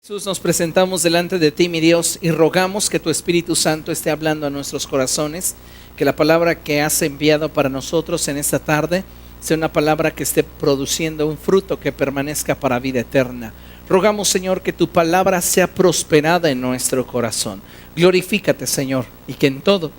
Jesús, nos presentamos delante de ti, mi Dios, y rogamos que tu Espíritu Santo esté hablando a nuestros corazones, que la palabra que has enviado para nosotros en esta tarde sea una palabra que esté produciendo un fruto que permanezca para vida eterna. Rogamos, Señor, que tu palabra sea prosperada en nuestro corazón. Glorifícate, Señor, y que en todo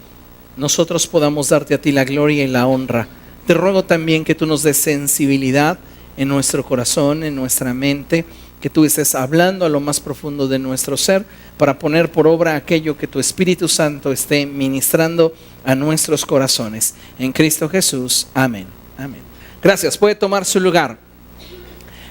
nosotros podamos darte a ti la gloria y la honra. Te ruego también que tú nos des sensibilidad en nuestro corazón, en nuestra mente, que tú estés hablando a lo más profundo de nuestro ser para poner por obra aquello que tu Espíritu Santo esté ministrando a nuestros corazones. En Cristo Jesús. Amén. Amén. Gracias. Puede tomar su lugar.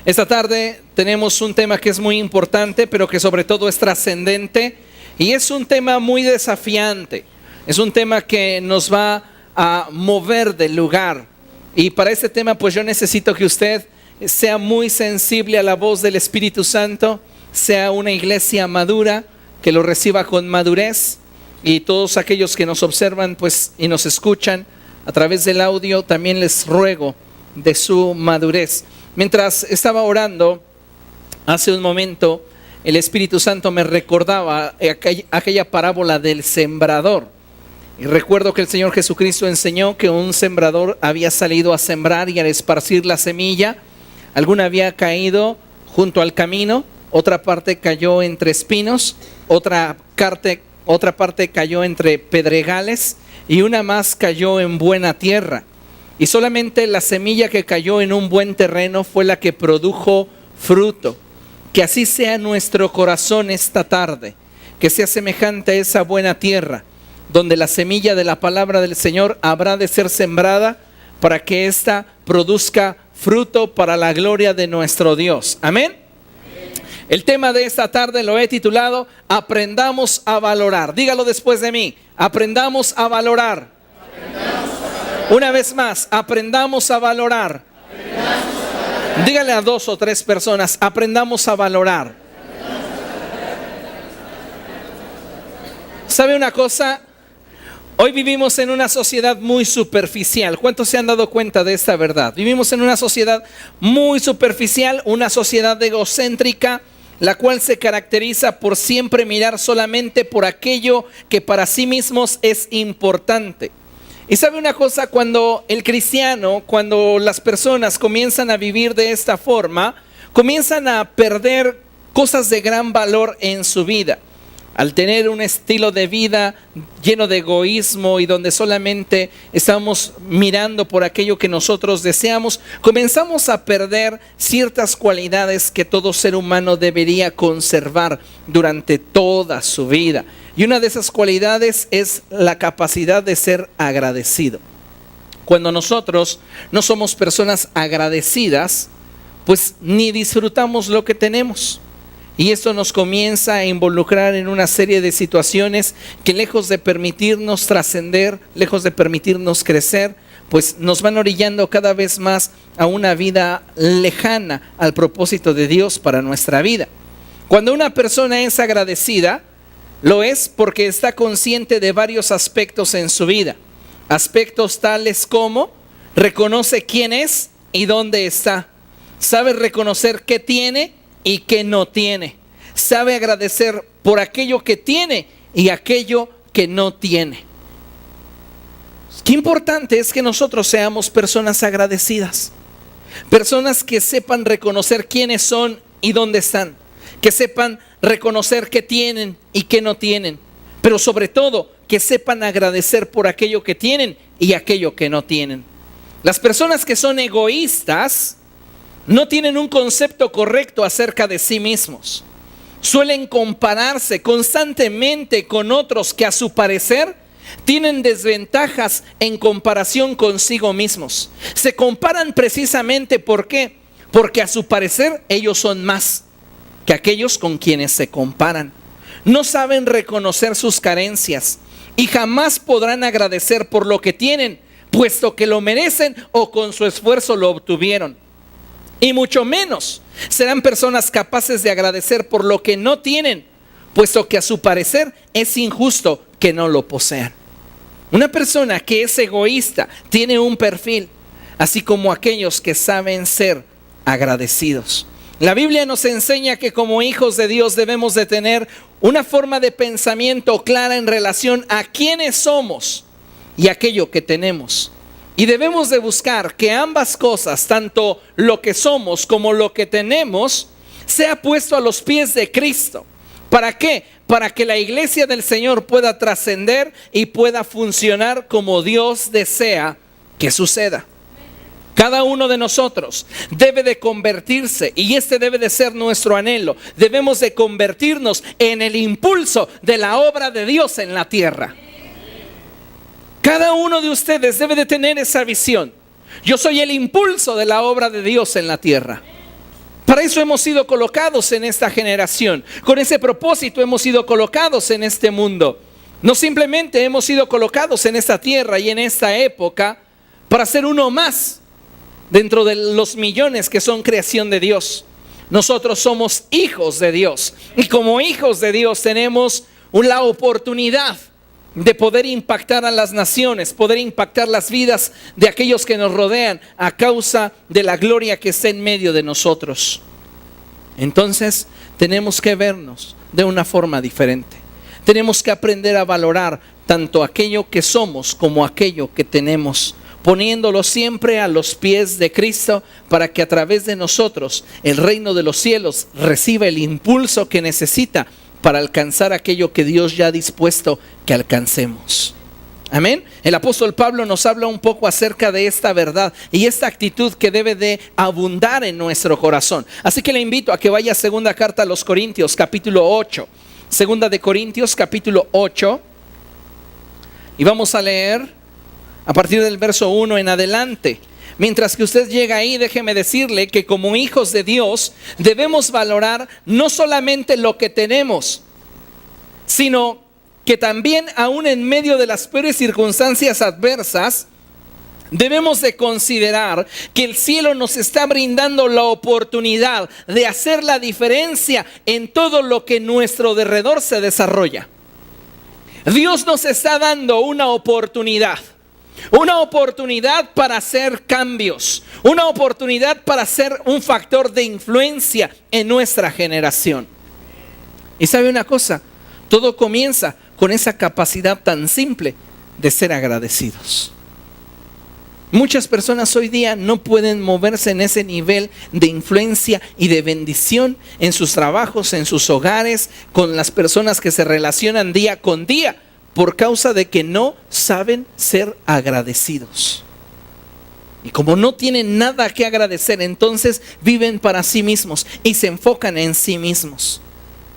Esta tarde tenemos un tema que es muy importante, pero que sobre todo es trascendente y es un tema muy desafiante. Es un tema que nos va a mover del lugar. Y para este tema, pues yo necesito que usted sea muy sensible a la voz del Espíritu Santo, sea una iglesia madura, que lo reciba con madurez, y todos aquellos que nos observan pues y nos escuchan a través del audio, también les ruego de su madurez. Mientras estaba orando hace un momento, el Espíritu Santo me recordaba aquella parábola del sembrador. Y recuerdo que el Señor Jesucristo enseñó que un sembrador había salido a sembrar y a esparcir la semilla. Alguna había caído junto al camino, otra parte cayó entre espinos, otra parte cayó entre pedregales y una más cayó en buena tierra. Y solamente la semilla que cayó en un buen terreno fue la que produjo fruto. Que así sea nuestro corazón esta tarde, que sea semejante a esa buena tierra, donde la semilla de la palabra del Señor habrá de ser sembrada para que ésta produzca fruto para la gloria de nuestro Dios. Amén. El tema de esta tarde lo he titulado Aprendamos a valorar. Dígalo después de mí. Aprendamos a valorar. Una vez más, aprendamos a valorar. Dígale a 2 o 3 personas, aprendamos a valorar. ¿Sabe una cosa? Hoy vivimos en una sociedad muy superficial. ¿Cuántos se han dado cuenta de esta verdad? Vivimos en una sociedad muy superficial, una sociedad egocéntrica, la cual se caracteriza por siempre mirar solamente por aquello que para sí mismos es importante. Y sabe una cosa, cuando el cristiano, cuando las personas comienzan a vivir de esta forma, comienzan a perder cosas de gran valor en su vida. Al tener un estilo de vida lleno de egoísmo y donde solamente estamos mirando por aquello que nosotros deseamos, comenzamos a perder ciertas cualidades que todo ser humano debería conservar durante toda su vida. Y una de esas cualidades es la capacidad de ser agradecido. Cuando nosotros no somos personas agradecidas, pues ni disfrutamos lo que tenemos. Y esto nos comienza a involucrar en una serie de situaciones que lejos de permitirnos trascender, lejos de permitirnos crecer, pues nos van orillando cada vez más a una vida lejana al propósito de Dios para nuestra vida. Cuando una persona es agradecida, lo es porque está consciente de varios aspectos en su vida. Aspectos tales como reconoce quién es y dónde está. Sabe reconocer qué tiene y que no tiene. Sabe agradecer por aquello que tiene y aquello que no tiene. Qué importante es que nosotros seamos personas agradecidas. Personas que sepan reconocer quiénes son y dónde están. Que sepan reconocer qué tienen y qué no tienen. Pero sobre todo, que sepan agradecer por aquello que tienen y aquello que no tienen. Las personas que son egoístas no tienen un concepto correcto acerca de sí mismos. Suelen compararse constantemente con otros que a su parecer tienen desventajas en comparación consigo mismos. Se comparan precisamente ¿por qué? Porque a su parecer ellos son más que aquellos con quienes se comparan. No saben reconocer sus carencias y jamás podrán agradecer por lo que tienen, puesto que lo merecen o con su esfuerzo lo obtuvieron. Y mucho menos serán personas capaces de agradecer por lo que no tienen, puesto que a su parecer es injusto que no lo posean. Una persona que es egoísta tiene un perfil, así como aquellos que saben ser agradecidos. La Biblia nos enseña que como hijos de Dios debemos de tener una forma de pensamiento clara en relación a quiénes somos y aquello que tenemos. Y debemos de buscar que ambas cosas, tanto lo que somos como lo que tenemos, sea puesto a los pies de Cristo. ¿Para qué? Para que la iglesia del Señor pueda trascender y pueda funcionar como Dios desea que suceda. Cada uno de nosotros debe de convertirse, y este debe de ser nuestro anhelo. Debemos de convertirnos en el impulso de la obra de Dios en la tierra. Cada uno de ustedes debe de tener esa visión. Yo soy el impulso de la obra de Dios en la tierra. Para eso hemos sido colocados en esta generación. Con ese propósito hemos sido colocados en este mundo. No simplemente hemos sido colocados en esta tierra y en esta época para ser uno más dentro de los millones que son creación de Dios. Nosotros somos hijos de Dios. Y como hijos de Dios tenemos la oportunidad de poder impactar a las naciones, poder impactar las vidas de aquellos que nos rodean a causa de la gloria que está en medio de nosotros. Entonces tenemos que vernos de una forma diferente. Tenemos que aprender a valorar tanto aquello que somos como aquello que tenemos, poniéndolo siempre a los pies de Cristo, para que a través de nosotros el reino de los cielos reciba el impulso que necesita para alcanzar aquello que Dios ya ha dispuesto que alcancemos. Amén. El apóstol Pablo nos habla un poco acerca de esta verdad y esta actitud que debe de abundar en nuestro corazón. Así que le invito a que vaya a segunda carta a los Corintios, capítulo 8. Segunda de Corintios, capítulo 8. Y vamos a leer a partir del verso 1 en adelante. Mientras que usted llega ahí, déjeme decirle que como hijos de Dios debemos valorar no solamente lo que tenemos, sino que también aún en medio de las peores circunstancias adversas, debemos de considerar que el cielo nos está brindando la oportunidad de hacer la diferencia en todo lo que en nuestro derredor se desarrolla. Dios nos está dando una oportunidad para hacer cambios, una oportunidad para ser un factor de influencia en nuestra generación. Y sabe una cosa, todo comienza con esa capacidad tan simple de ser agradecidos. Muchas personas hoy día no pueden moverse en ese nivel de influencia y de bendición en sus trabajos, en sus hogares, con las personas que se relacionan día con día, por causa de que no saben ser agradecidos. Y como no tienen nada que agradecer, entonces viven para sí mismos y se enfocan en sí mismos.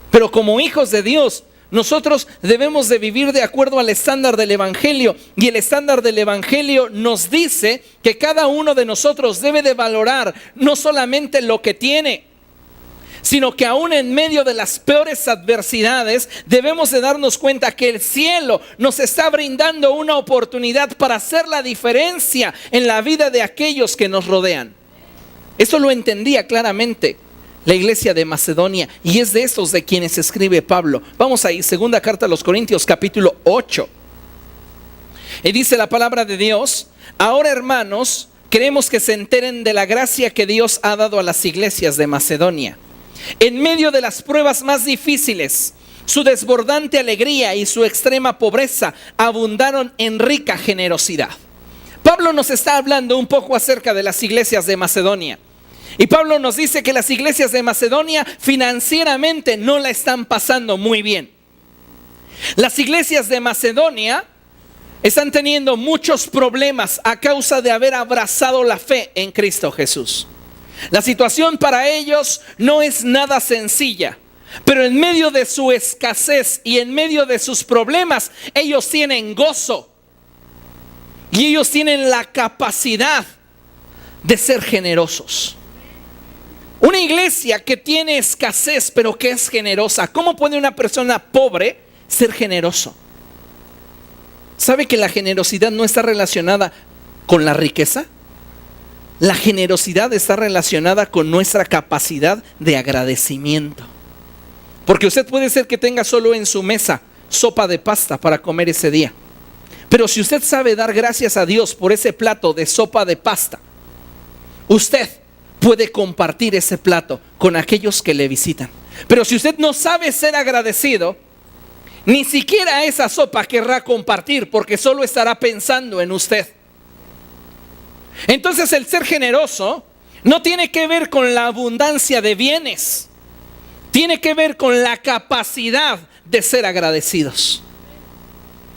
Pero como hijos de Dios, nosotros debemos de vivir de acuerdo al estándar del Evangelio. Y el estándar del Evangelio nos dice que cada uno de nosotros debe de valorar no solamente lo que tiene, sino que aún en medio de las peores adversidades debemos de darnos cuenta que el cielo nos está brindando una oportunidad para hacer la diferencia en la vida de aquellos que nos rodean. Esto lo entendía claramente la iglesia de Macedonia, y es de estos de quienes escribe Pablo. Vamos ahí, segunda carta a los Corintios, capítulo 8. Y dice la palabra de Dios: ahora, hermanos, queremos que se enteren de la gracia que Dios ha dado a las iglesias de Macedonia. En medio de las pruebas más difíciles, su desbordante alegría y su extrema pobreza abundaron en rica generosidad. Pablo nos está hablando un poco acerca de las iglesias de Macedonia. Y Pablo nos dice que las iglesias de Macedonia financieramente no la están pasando muy bien. Las iglesias de Macedonia están teniendo muchos problemas a causa de haber abrazado la fe en Cristo Jesús. La situación para ellos no es nada sencilla, pero en medio de su escasez y en medio de sus problemas, ellos tienen gozo y ellos tienen la capacidad de ser generosos. Una iglesia que tiene escasez pero que es generosa, ¿cómo puede una persona pobre ser generoso? ¿Sabe que la generosidad no está relacionada con la riqueza? La generosidad está relacionada con nuestra capacidad de agradecimiento. Porque usted puede ser que tenga solo en su mesa sopa de pasta para comer ese día, pero si usted sabe dar gracias a Dios por ese plato de sopa de pasta, usted puede compartir ese plato con aquellos que le visitan. Pero si usted no sabe ser agradecido, ni siquiera esa sopa querrá compartir, porque solo estará pensando en usted. Entonces el ser generoso no tiene que ver con la abundancia de bienes, tiene que ver con la capacidad de ser agradecidos.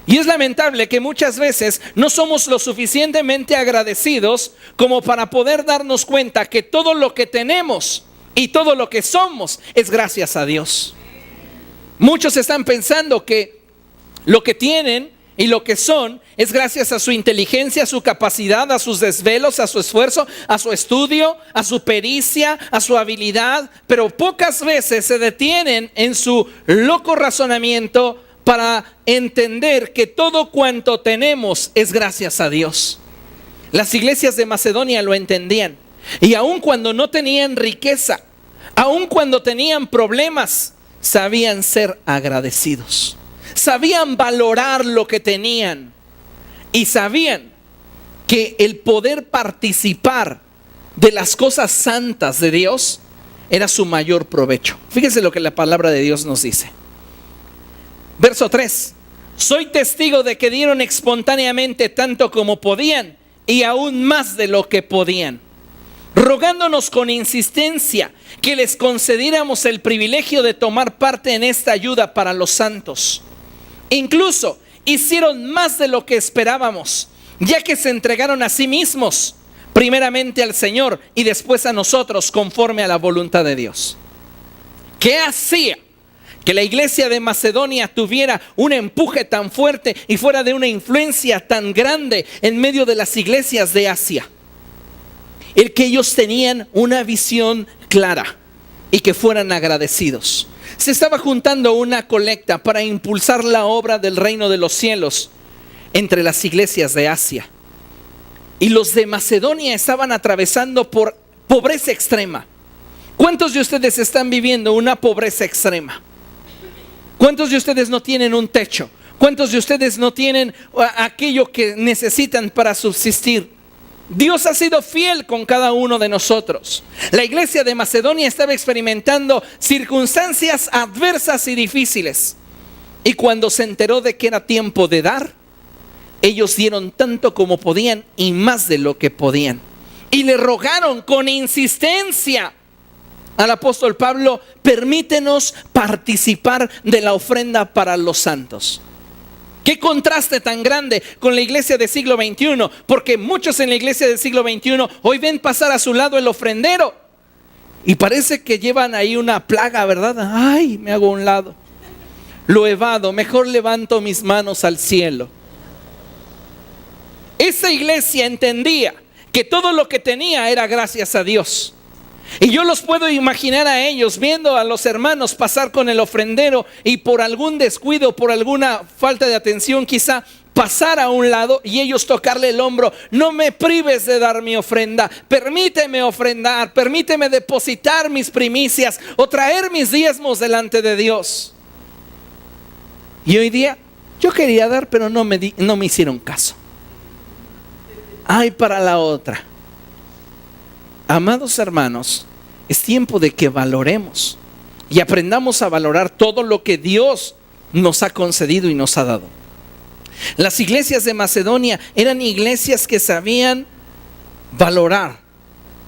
Y es lamentable que muchas veces no somos lo suficientemente agradecidos como para poder darnos cuenta que todo lo que tenemos y todo lo que somos es gracias a Dios. Muchos están pensando que lo que tienen y lo que son es gracias a su inteligencia, a su capacidad, a sus desvelos, a su esfuerzo, a su estudio, a su pericia, a su habilidad, pero pocas veces se detienen en su loco razonamiento para entender que todo cuanto tenemos es gracias a Dios. Las iglesias de Macedonia lo entendían, y aun cuando no tenían riqueza, aun cuando tenían problemas, sabían ser agradecidos. Sabían valorar lo que tenían y sabían que el poder participar de las cosas santas de Dios era su mayor provecho. Fíjense lo que la palabra de Dios nos dice. Verso 3. Soy testigo de que dieron espontáneamente tanto como podían y aún más de lo que podían, rogándonos con insistencia que les concediéramos el privilegio de tomar parte en esta ayuda para los santos. Incluso hicieron más de lo que esperábamos, ya que se entregaron a sí mismos, primeramente al Señor y después a nosotros, conforme a la voluntad de Dios. ¿Qué hacía que la iglesia de Macedonia tuviera un empuje tan fuerte y fuera de una influencia tan grande en medio de las iglesias de Asia? El que ellos tenían una visión clara y que fueran agradecidos. Se estaba juntando una colecta para impulsar la obra del reino de los cielos entre las iglesias de Asia. Y los de Macedonia estaban atravesando por pobreza extrema. ¿Cuántos de ustedes están viviendo una pobreza extrema? ¿Cuántos de ustedes no tienen un techo? ¿Cuántos de ustedes no tienen aquello que necesitan para subsistir? Dios ha sido fiel con cada uno de nosotros. La iglesia de Macedonia estaba experimentando circunstancias adversas y difíciles. Y cuando se enteró de que era tiempo de dar, ellos dieron tanto como podían y más de lo que podían. Y le rogaron con insistencia al apóstol Pablo: permítenos participar de la ofrenda para los santos. Qué contraste tan grande con la iglesia del siglo XXI, porque muchos en la iglesia del siglo XXI hoy ven pasar a su lado el ofrendero y parece que llevan ahí una plaga, ¿verdad? Ay, me hago a un lado, lo evado, mejor levanto mis manos al cielo. Esa iglesia entendía que todo lo que tenía era gracias a Dios. Y yo los puedo imaginar a ellos viendo a los hermanos pasar con el ofrendero y por algún descuido, por alguna falta de atención quizá, pasar a un lado y ellos tocarle el hombro: no me prives de dar mi ofrenda, permíteme ofrendar, permíteme depositar mis primicias o traer mis diezmos delante de Dios. Y hoy día yo quería dar, pero no me hicieron caso. Ay, para la otra. Amados hermanos, es tiempo de que valoremos y aprendamos a valorar todo lo que Dios nos ha concedido y nos ha dado. Las iglesias de Macedonia eran iglesias que sabían valorar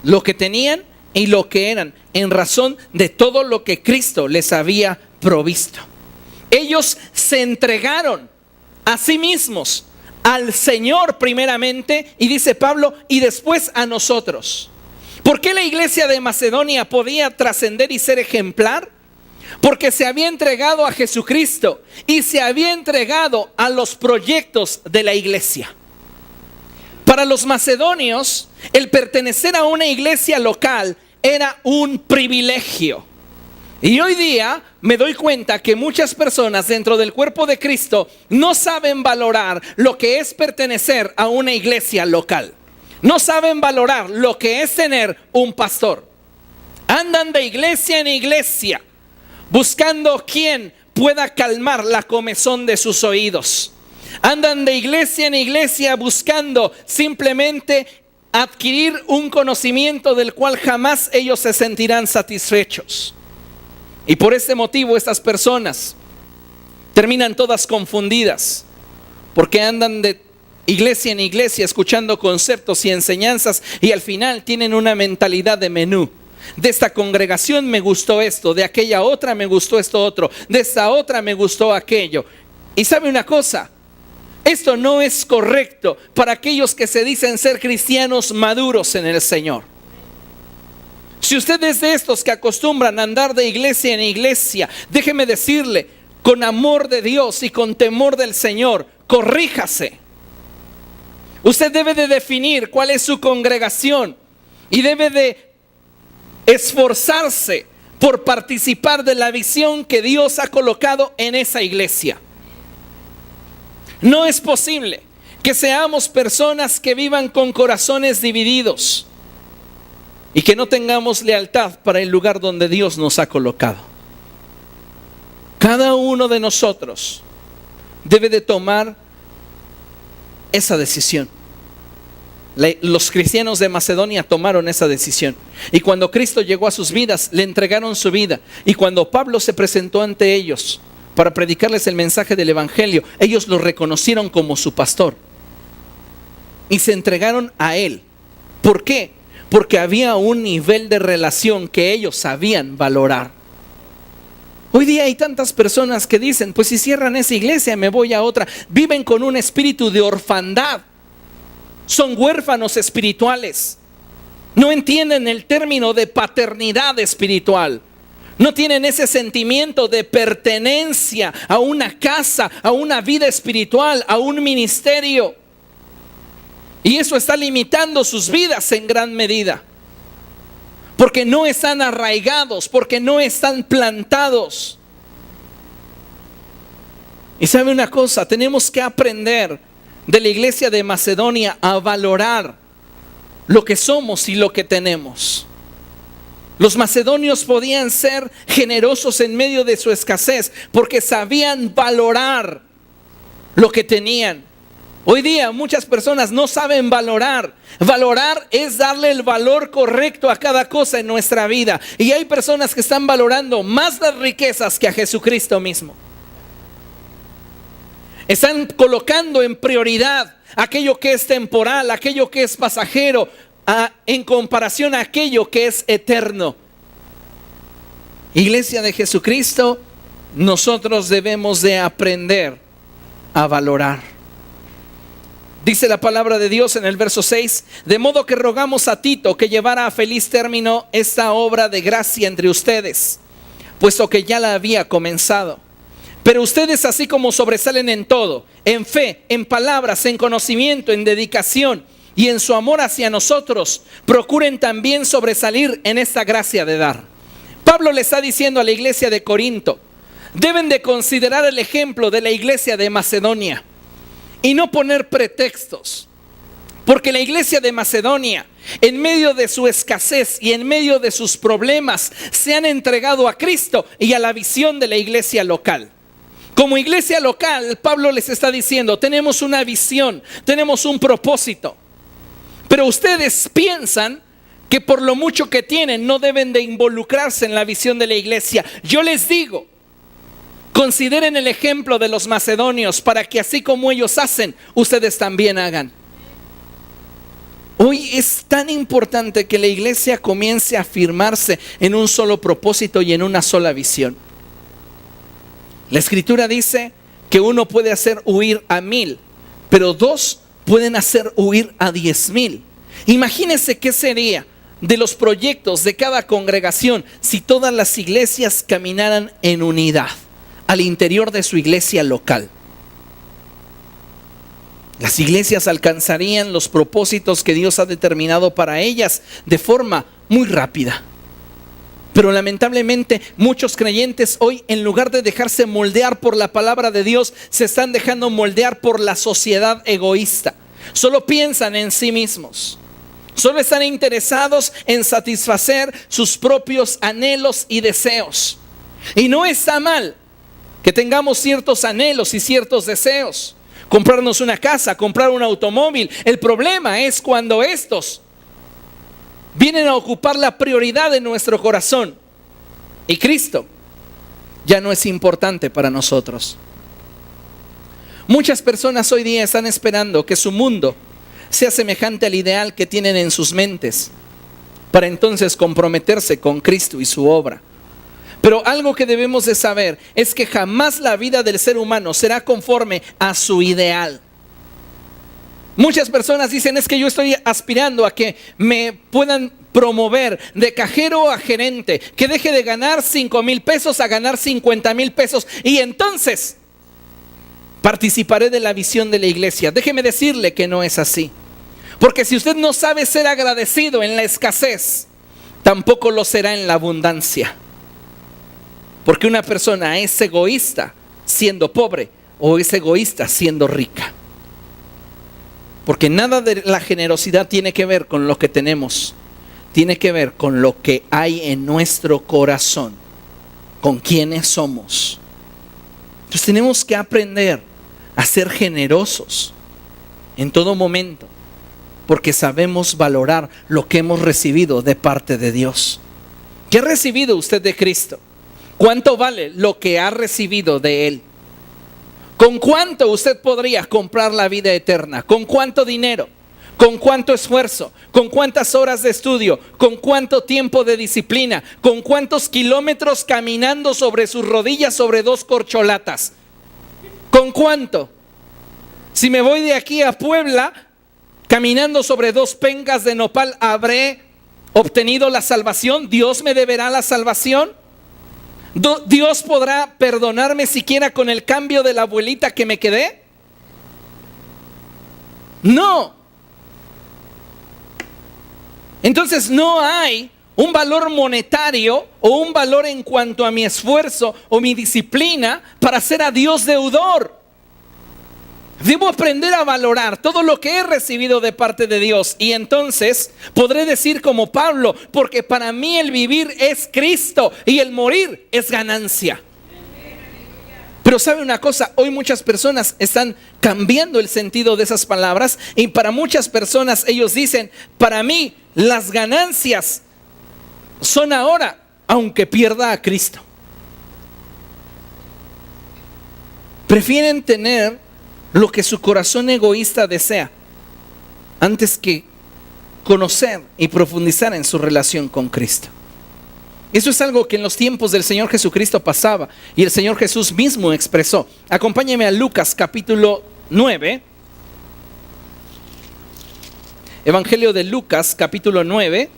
lo que tenían y lo que eran, en razón de todo lo que Cristo les había provisto. Ellos se entregaron a sí mismos, al Señor primeramente, y dice Pablo, y después a nosotros. ¿Por qué la iglesia de Macedonia podía trascender y ser ejemplar? Porque se había entregado a Jesucristo y se había entregado a los proyectos de la iglesia. Para los macedonios, el pertenecer a una iglesia local era un privilegio. Y hoy día me doy cuenta que muchas personas dentro del cuerpo de Cristo no saben valorar lo que es pertenecer a una iglesia local. No saben valorar lo que es tener un pastor. Andan de iglesia en iglesia buscando quien pueda calmar la comezón de sus oídos. Andan de iglesia en iglesia buscando simplemente adquirir un conocimiento del cual jamás ellos se sentirán satisfechos. Y por ese motivo estas personas terminan todas confundidas, porque andan de iglesia en iglesia escuchando conceptos y enseñanzas y al final tienen una mentalidad de menú. De esta congregación me gustó esto, de aquella otra me gustó esto otro, de esta otra me gustó aquello. Y sabe una cosa, esto no es correcto para aquellos que se dicen ser cristianos maduros en el Señor. Si usted es de estos que acostumbran a andar de iglesia en iglesia, déjeme decirle, con amor de Dios y con temor del Señor, corríjase. Usted debe de definir cuál es su congregación y debe de esforzarse por participar de la visión que Dios ha colocado en esa iglesia. No es posible que seamos personas que vivan con corazones divididos y que no tengamos lealtad para el lugar donde Dios nos ha colocado. Cada uno de nosotros debe de tomar esa decisión. Los cristianos de Macedonia tomaron esa decisión. Y cuando Cristo llegó a sus vidas, le entregaron su vida. Y cuando Pablo se presentó ante ellos para predicarles el mensaje del evangelio, ellos lo reconocieron como su pastor. Y se entregaron a él. ¿Por qué? Porque había un nivel de relación que ellos sabían valorar. Hoy día hay tantas personas que dicen, pues si cierran esa iglesia me voy a otra. Viven con un espíritu de orfandad. Son huérfanos espirituales. No entienden el término de paternidad espiritual. No tienen ese sentimiento de pertenencia a una casa, a una vida espiritual, a un ministerio. Y eso está limitando sus vidas en gran medida. Porque no están arraigados, porque no están plantados. Y sabe una cosa, tenemos que aprender de la iglesia de Macedonia a valorar lo que somos y lo que tenemos. Los macedonios podían ser generosos en medio de su escasez porque sabían valorar lo que tenían. Hoy día muchas personas no saben valorar. Valorar es darle el valor correcto a cada cosa en nuestra vida. Y hay personas que están valorando más las riquezas que a Jesucristo mismo. Están colocando en prioridad aquello que es temporal, aquello que es pasajero, en comparación a aquello que es eterno. Iglesia de Jesucristo, nosotros debemos de aprender a valorar. Dice la palabra de Dios en el verso 6, de modo que rogamos a Tito que llevara a feliz término esta obra de gracia entre ustedes, puesto que ya la había comenzado. Pero ustedes, así como sobresalen en todo, en fe, en palabras, en conocimiento, en dedicación y en su amor hacia nosotros, procuren también sobresalir en esta gracia de dar. Pablo le está diciendo a la iglesia de Corinto, deben de considerar el ejemplo de la iglesia de Macedonia y no poner pretextos. Porque la iglesia de Macedonia, en medio de su escasez y en medio de sus problemas, se han entregado a Cristo y a la visión de la iglesia local. Como iglesia local, Pablo les está diciendo, tenemos una visión, tenemos un propósito. Pero ustedes piensan que por lo mucho que tienen no deben de involucrarse en la visión de la iglesia. Yo les digo, consideren el ejemplo de los macedonios para que así como ellos hacen, ustedes también hagan. Hoy es tan importante que la iglesia comience a afirmarse en un solo propósito y en una sola visión. La escritura dice que uno puede hacer huir a 1000, pero 2 pueden hacer huir a 10,000. Imagínense qué sería de los proyectos de cada congregación si todas las iglesias caminaran en unidad al interior de su iglesia local. Las iglesias alcanzarían los propósitos que Dios ha determinado para ellas de forma muy rápida. Pero lamentablemente muchos creyentes hoy, en lugar de dejarse moldear por la palabra de Dios, se están dejando moldear por la sociedad egoísta. Solo piensan en sí mismos. Solo están interesados en satisfacer sus propios anhelos y deseos. Y no está mal que tengamos ciertos anhelos y ciertos deseos. Comprarnos una casa, comprar un automóvil. El problema es cuando estos vienen a ocupar la prioridad de nuestro corazón. Y Cristo ya no es importante para nosotros. Muchas personas hoy día están esperando que su mundo sea semejante al ideal que tienen en sus mentes, para entonces comprometerse con Cristo y su obra. Pero algo que debemos de saber es que jamás la vida del ser humano será conforme a su ideal. Muchas personas dicen, es que yo estoy aspirando a que me puedan promover de cajero a gerente, que deje de ganar 5,000 pesos a ganar 50,000 pesos y entonces participaré de la visión de la iglesia. Déjeme decirle que no es así. Porque si usted no sabe ser agradecido en la escasez, tampoco lo será en la abundancia. Porque una persona es egoísta siendo pobre o es egoísta siendo rica. Porque nada de la generosidad tiene que ver con lo que tenemos. Tiene que ver con lo que hay en nuestro corazón, con quiénes somos. Entonces tenemos que aprender a ser generosos en todo momento, porque sabemos valorar lo que hemos recibido de parte de Dios. ¿Qué ha recibido usted de Cristo? ¿Cuánto vale lo que ha recibido de Él? ¿Con cuánto usted podría comprar la vida eterna? ¿Con cuánto dinero? ¿Con cuánto esfuerzo? ¿Con cuántas horas de estudio? ¿Con cuánto tiempo de disciplina? ¿Con cuántos kilómetros caminando sobre sus rodillas sobre 2 corcholatas? ¿Con cuánto? Si me voy de aquí a Puebla caminando sobre 2 pencas de nopal, ¿habré obtenido la salvación? ¿Dios me deberá la salvación? ¿Dios podrá perdonarme siquiera con el cambio de la abuelita que me quedé? No. Entonces no hay un valor monetario o un valor en cuanto a mi esfuerzo o mi disciplina para ser a Dios deudor. Debo aprender a valorar todo lo que he recibido de parte de Dios y entonces podré decir como Pablo, porque para mí el vivir es Cristo y el morir es ganancia. Pero ¿sabe una cosa? Hoy muchas personas están cambiando el sentido de esas palabras y para muchas personas ellos dicen, para mí las ganancias son ahora, aunque pierda a Cristo. Prefieren tener lo que su corazón egoísta desea antes que conocer y profundizar en su relación con Cristo. Eso es algo que en los tiempos del Señor Jesucristo pasaba y el Señor Jesús mismo expresó. Acompáñeme a Lucas capítulo 9. Evangelio de Lucas capítulo 9,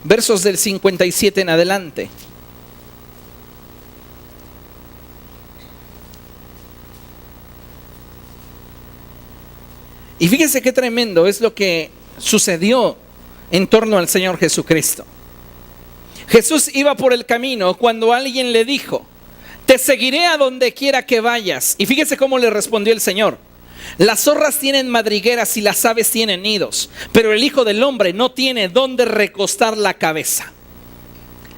versos del 57 en adelante. Y fíjense qué tremendo es lo que sucedió en torno al Señor Jesucristo. Jesús iba por el camino cuando alguien le dijo, te seguiré a donde quiera que vayas. Y fíjese cómo le respondió el Señor. Las zorras tienen madrigueras y las aves tienen nidos, pero el Hijo del Hombre no tiene dónde recostar la cabeza.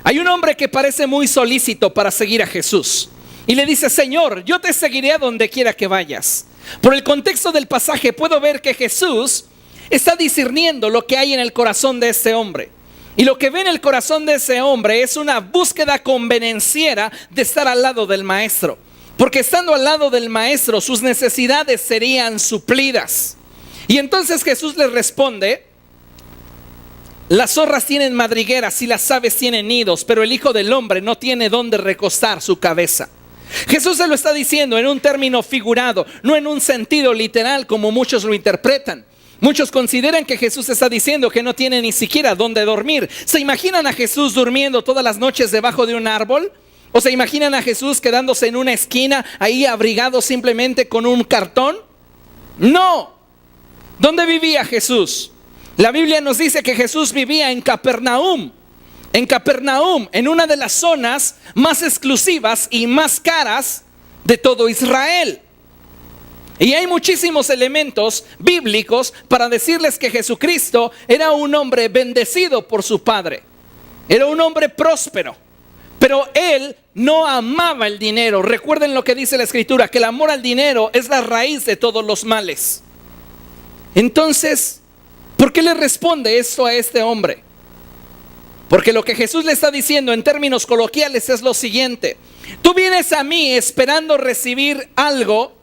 Hay un hombre que parece muy solícito para seguir a Jesús y le dice, Señor, yo te seguiré a donde quiera que vayas. Por el contexto del pasaje puedo ver que Jesús está discerniendo lo que hay en el corazón de este hombre. Y lo que ve en el corazón de ese hombre es una búsqueda convenenciera de estar al lado del maestro. Porque estando al lado del maestro, sus necesidades serían suplidas. Y entonces Jesús le responde, las zorras tienen madrigueras y las aves tienen nidos, pero el Hijo del Hombre no tiene dónde recostar su cabeza. Jesús se lo está diciendo en un término figurado, no en un sentido literal como muchos lo interpretan. Muchos consideran que Jesús está diciendo que no tiene ni siquiera dónde dormir. ¿Se imaginan a Jesús durmiendo todas las noches debajo de un árbol? ¿O se imaginan a Jesús quedándose en una esquina ahí abrigado simplemente con un cartón? No. ¿Dónde vivía Jesús? La Biblia nos dice que Jesús vivía en Capernaum. En Capernaum, en una de las zonas más exclusivas y más caras de todo Israel. Y hay muchísimos elementos bíblicos para decirles que Jesucristo era un hombre bendecido por su Padre. Era un hombre próspero. Pero él no amaba el dinero. Recuerden lo que dice la Escritura, que el amor al dinero es la raíz de todos los males. Entonces, ¿Por qué le responde esto a este hombre? Porque lo que Jesús le está diciendo en términos coloquiales es lo siguiente: tú vienes a mí esperando recibir algo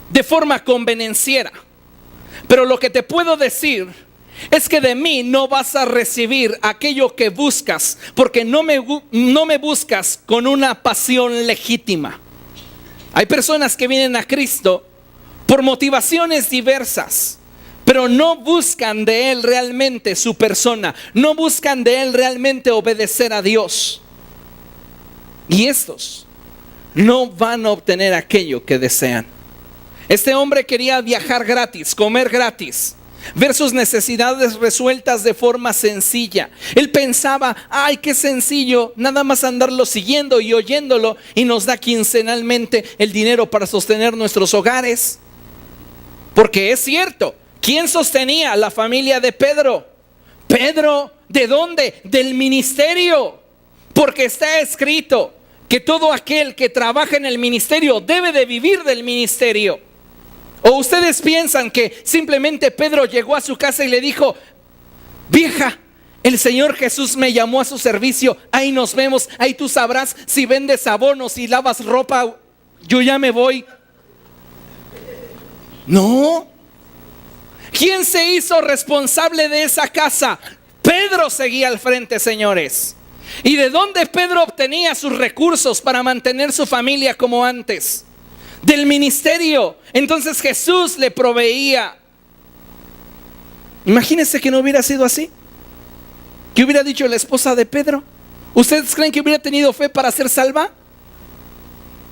de forma convenenciera, pero lo que te puedo decir es que de mí no vas a recibir aquello que buscas, porque no me buscas con una pasión legítima. Hay personas que vienen a Cristo por motivaciones diversas, pero no buscan de Él realmente su persona, no buscan de Él realmente obedecer a Dios. Y estos no van a obtener aquello que desean. Este hombre quería viajar gratis, comer gratis, ver sus necesidades resueltas de forma sencilla. Él pensaba, ay, qué sencillo, nada más andarlo siguiendo y oyéndolo, y nos da quincenalmente el dinero para sostener nuestros hogares. Porque es cierto, ¿quién sostenía a la familia de Pedro? Pedro, ¿de dónde? Del ministerio. Porque está escrito que todo aquel que trabaja en el ministerio debe de vivir del ministerio. ¿O ustedes piensan que simplemente Pedro llegó a su casa y le dijo, vieja, el Señor Jesús me llamó a su servicio, ahí nos vemos, ahí tú sabrás si vendes abonos y lavas ropa, yo ya me voy? No. ¿Quién se hizo responsable de esa casa? Pedro seguía al frente, señores. ¿Y de dónde Pedro obtenía sus recursos para mantener su familia como antes? Del ministerio. Entonces Jesús le proveía. Imagínense que no hubiera sido así. ¿Qué hubiera dicho la esposa de Pedro? ¿Ustedes creen que hubiera tenido fe para ser salva?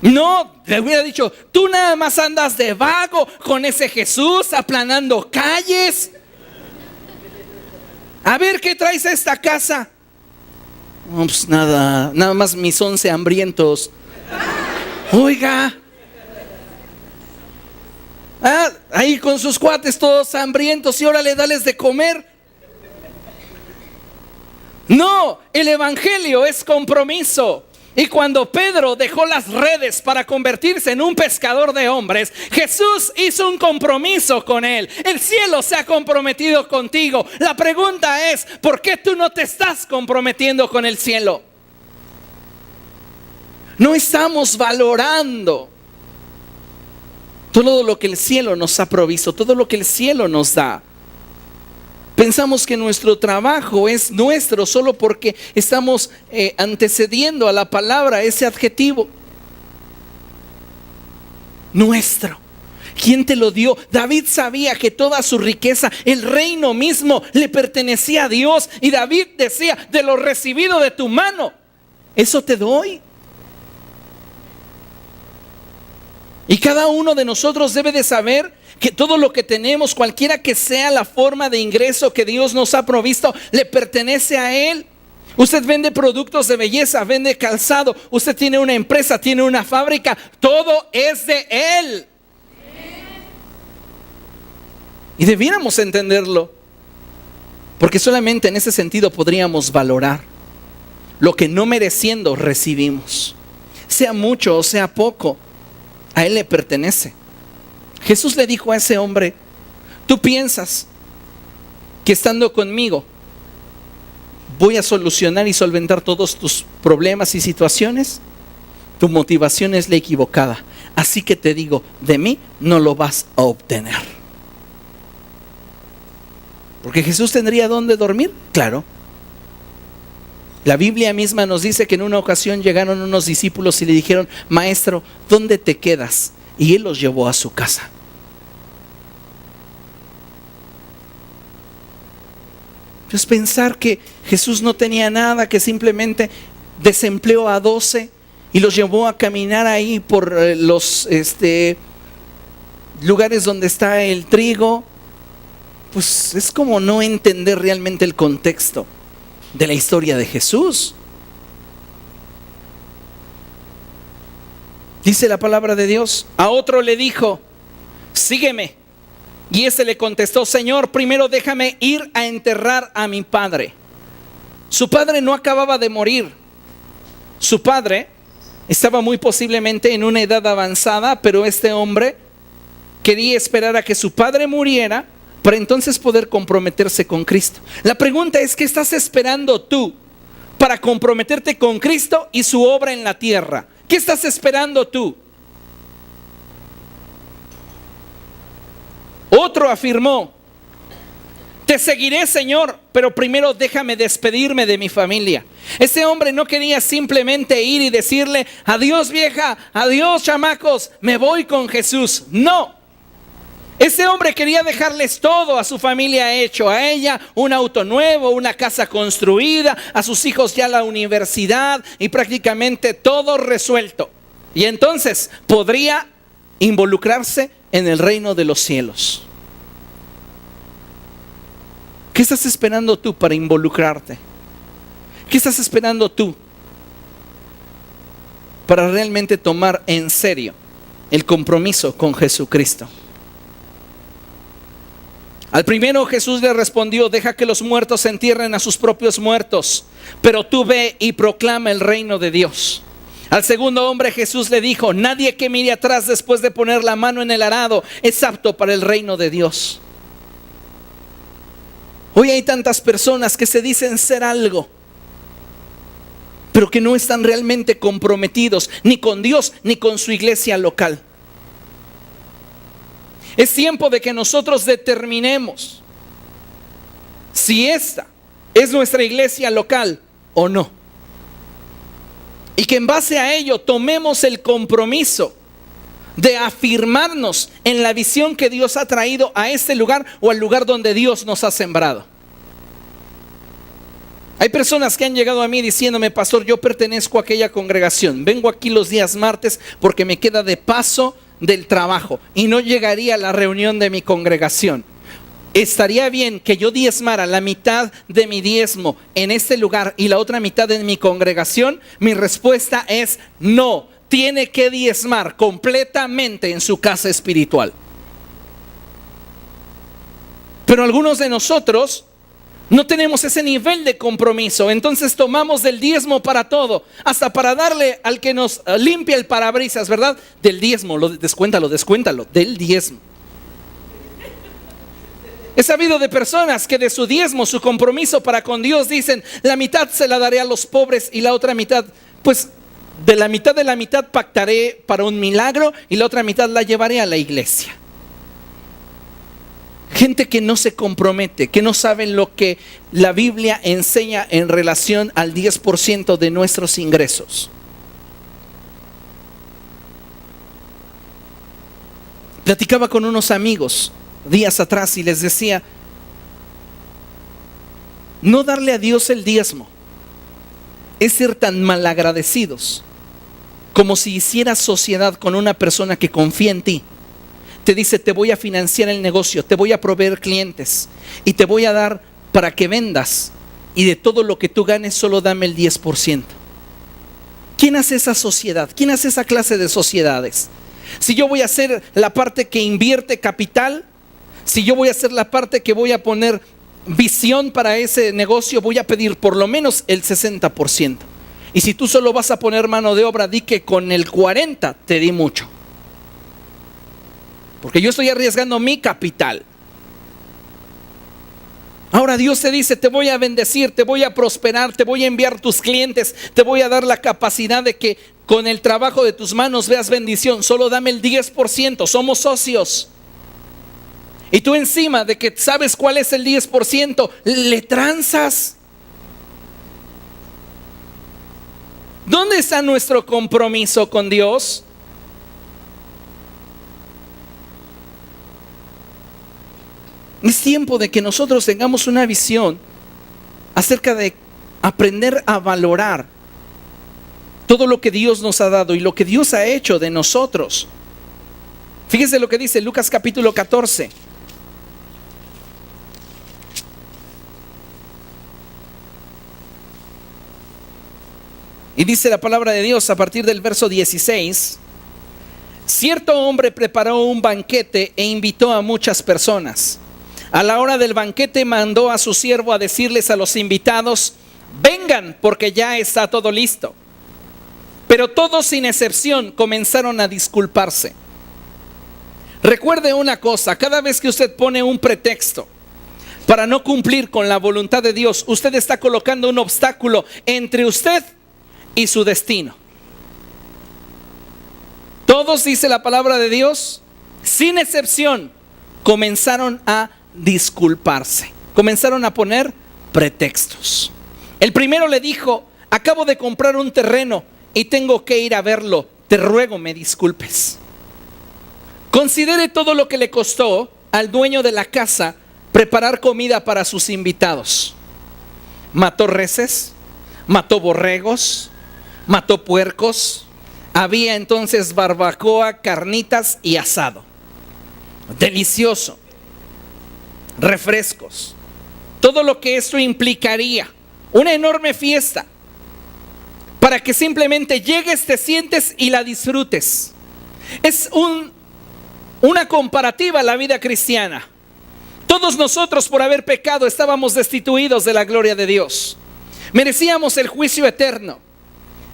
No, le hubiera dicho, tú nada más andas de vago con ese Jesús aplanando calles. A ver, ¿qué traes a esta casa? No, pues nada más mis 11 hambrientos. Oiga, ahí con sus cuates todos hambrientos, y ahora le dales de comer. No, el evangelio es compromiso. Y cuando Pedro dejó las redes para convertirse en un pescador de hombres, Jesús hizo un compromiso con él. El cielo se ha comprometido contigo. La pregunta es, ¿por qué tú no te estás comprometiendo con el cielo? No estamos valorando todo lo que el cielo nos ha provisto, todo lo que el cielo nos da. Pensamos que nuestro trabajo es nuestro solo porque estamos antecediendo a la palabra ese adjetivo. Nuestro. ¿Quién te lo dio? David sabía que toda su riqueza, el reino mismo, le pertenecía a Dios. Y David decía, de lo recibido de tu mano, eso te doy. Y cada uno de nosotros debe de saber que todo lo que tenemos, cualquiera que sea la forma de ingreso que Dios nos ha provisto, le pertenece a Él. Usted vende productos de belleza, vende calzado, usted tiene una empresa, tiene una fábrica, todo es de Él. Y debiéramos entenderlo, porque solamente en ese sentido podríamos valorar lo que no mereciendo recibimos. Sea mucho o sea poco, a Él le pertenece. Jesús le dijo a ese hombre, ¿tú piensas que estando conmigo voy a solucionar y solventar todos tus problemas y situaciones? Tu motivación es la equivocada. Así que te digo, de mí no lo vas a obtener. Porque Jesús tendría dónde dormir, claro. La Biblia misma nos dice que en una ocasión llegaron unos discípulos y le dijeron, maestro, ¿dónde te quedas? Y Él los llevó a su casa. Pues pensar que Jesús no tenía nada, que simplemente desempleó a 12 y los llevó a caminar ahí por los lugares donde está el trigo, pues es como no entender realmente el contexto de la historia de Jesús. Dice la palabra de Dios, a otro le dijo, sígueme. Y ese le contestó, Señor, primero déjame ir a enterrar a mi padre. Su padre no acababa de morir. Su padre estaba muy posiblemente en una edad avanzada, pero este hombre quería esperar a que su padre muriera para entonces poder comprometerse con Cristo. La pregunta es, ¿qué estás esperando tú para comprometerte con Cristo y su obra en la tierra? ¿Qué estás esperando tú? Otro afirmó: te seguiré, Señor, pero primero déjame despedirme de mi familia. Ese hombre no quería simplemente ir y decirle: adiós vieja, adiós chamacos, me voy con Jesús. No. Ese hombre quería dejarles todo a su familia hecho, a ella un auto nuevo, una casa construida, a sus hijos ya la universidad y prácticamente todo resuelto. Y entonces podría involucrarse en el reino de los cielos. ¿Qué estás esperando tú para involucrarte? ¿Qué estás esperando tú para realmente tomar en serio el compromiso con Jesucristo? Al primero Jesús le respondió: deja que los muertos entierren a sus propios muertos, pero tú ve y proclama el reino de Dios. Al segundo hombre Jesús le dijo: nadie que mire atrás después de poner la mano en el arado es apto para el reino de Dios. Hoy hay tantas personas que se dicen ser algo, pero que no están realmente comprometidos ni con Dios ni con su iglesia local. Es tiempo de que nosotros determinemos si esta es nuestra iglesia local o no. Y que en base a ello tomemos el compromiso de afirmarnos en la visión que Dios ha traído a este lugar o al lugar donde Dios nos ha sembrado. Hay personas que han llegado a mí diciéndome: pastor, yo pertenezco a aquella congregación, vengo aquí los días martes porque me queda de paso del trabajo y no llegaría a la reunión de mi congregación. ¿Estaría bien que yo diezmara la mitad de mi diezmo en este lugar y la otra mitad en mi congregación? Mi respuesta es no. Tiene que diezmar completamente en su casa espiritual. Pero algunos de nosotros no tenemos ese nivel de compromiso. Entonces tomamos del diezmo para todo, hasta para darle al que nos limpia el parabrisas, ¿verdad? Del diezmo, descuéntalo, del diezmo. He sabido de personas que de su diezmo, su compromiso para con Dios, dicen: la mitad se la daré a los pobres y la otra mitad, pues de la mitad pactaré para un milagro y la otra mitad la llevaré a la iglesia. Gente que no se compromete, que no saben lo que la Biblia enseña en relación al 10% de nuestros ingresos. Platicaba con unos amigos días atrás y les decía: no darle a Dios el diezmo es ser tan malagradecidos como si hicieras sociedad con una persona que confía en ti. Te dice: te voy a financiar el negocio, te voy a proveer clientes y te voy a dar para que vendas, y de todo lo que tú ganes solo dame el 10%. ¿Quién hace esa sociedad? ¿Quién hace esa clase de sociedades? Si yo voy a hacer la parte que invierte capital, si yo voy a hacer la parte que voy a poner visión para ese negocio, voy a pedir por lo menos el 60%. Y si tú solo vas a poner mano de obra, di que con el 40% te di mucho, porque yo estoy arriesgando mi capital. Ahora Dios te dice: te voy a bendecir, te voy a prosperar, te voy a enviar tus clientes, te voy a dar la capacidad de que con el trabajo de tus manos veas bendición. Solo dame el 10%, somos socios. Y tú, encima de que sabes cuál es el 10%, le tranzas. ¿Dónde está nuestro compromiso con Dios? Es tiempo de que nosotros tengamos una visión acerca de aprender a valorar todo lo que Dios nos ha dado y lo que Dios ha hecho de nosotros. Fíjese lo que dice Lucas capítulo 14. Y dice la palabra de Dios a partir del verso 16: cierto hombre preparó un banquete e invitó a muchas personas. A la hora del banquete mandó a su siervo a decirles a los invitados: vengan, porque ya está todo listo. Pero todos sin excepción comenzaron a disculparse. Recuerde una cosa, cada vez que usted pone un pretexto para no cumplir con la voluntad de Dios, usted está colocando un obstáculo entre usted y su destino. Todos, dice la palabra de Dios, sin excepción, comenzaron a disculparse, comenzaron a poner pretextos. El primero le dijo: acabo de comprar un terreno y tengo que ir a verlo, te ruego me disculpes. Considere todo lo que le costó al dueño de la casa preparar comida para sus invitados. Mató reses, mató borregos, mató puercos. Había entonces barbacoa, carnitas y asado. Delicioso. Refrescos. Todo lo que eso implicaría. Una enorme fiesta. Para que simplemente llegues, te sientes y la disfrutes. Es una comparativa a la vida cristiana. Todos nosotros, por haber pecado, estábamos destituidos de la gloria de Dios. Merecíamos el juicio eterno.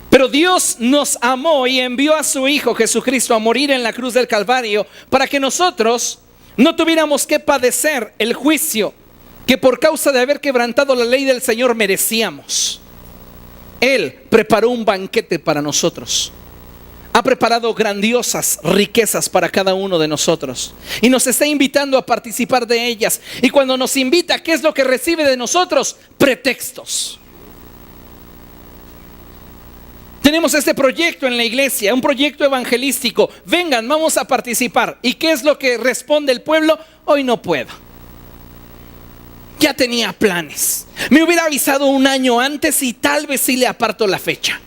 Pero Dios nos amó y envió a su Hijo Jesucristo a morir en la cruz del Calvario para que nosotros no tuviéramos que padecer el juicio que por causa de haber quebrantado la ley del Señor merecíamos. Él preparó un banquete para nosotros. Ha preparado grandiosas riquezas para cada uno de nosotros y nos está invitando a participar de ellas. Y cuando nos invita, ¿qué es lo que recibe de nosotros? Pretextos. Tenemos este proyecto en la iglesia, un proyecto evangelístico. Vengan, vamos a participar. ¿Y qué es lo que responde el pueblo? Hoy no puedo. Ya tenía planes. Me hubiera avisado un año antes y tal vez sí le aparto la fecha.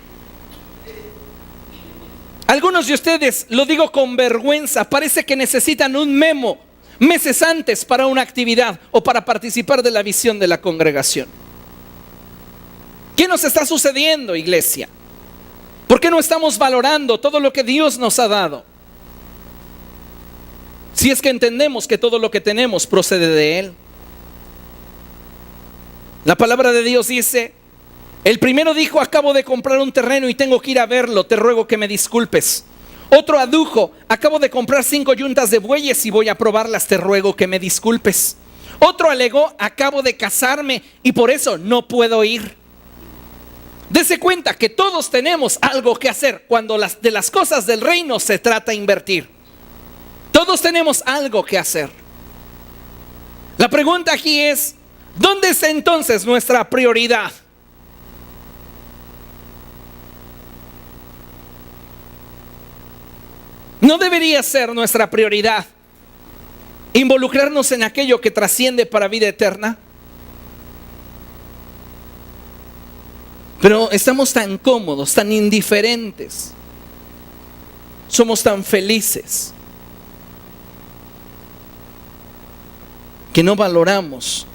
Algunos de ustedes, lo digo con vergüenza, parece que necesitan un memo meses antes para una actividad o para participar de la visión de la congregación. ¿Qué nos está sucediendo, iglesia? ¿Por qué no estamos valorando todo lo que Dios nos ha dado? Si es que entendemos que todo lo que tenemos procede de Él. La palabra de Dios dice: el primero dijo: acabo de comprar un terreno y tengo que ir a verlo, te ruego que me disculpes. Otro adujo: acabo de comprar 5 yuntas de bueyes y voy a probarlas, te ruego que me disculpes. Otro alegó: acabo de casarme y por eso no puedo ir. Dese cuenta que todos tenemos algo que hacer cuando de las cosas del reino se trata de invertir. Todos tenemos algo que hacer. La pregunta aquí es: ¿dónde está entonces nuestra prioridad? ¿No debería ser nuestra prioridad involucrarnos en aquello que trasciende para vida eterna? Pero estamos tan cómodos, tan indiferentes. Somos tan felices que no valoramos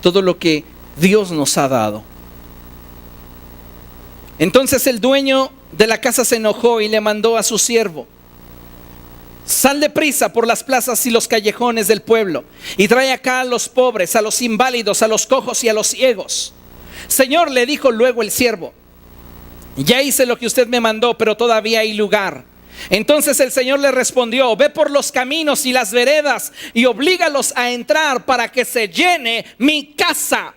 todo lo que Dios nos ha dado. Entonces el dueño de la casa se enojó y le mandó a su siervo: sal deprisa por las plazas y los callejones del pueblo y trae acá a los pobres, a los inválidos, a los cojos y a los ciegos. Señor, le dijo luego el siervo, ya hice lo que usted me mandó, pero todavía hay lugar. Entonces el Señor le respondió: ve por los caminos y las veredas y oblígalos a entrar para que se llene mi casa.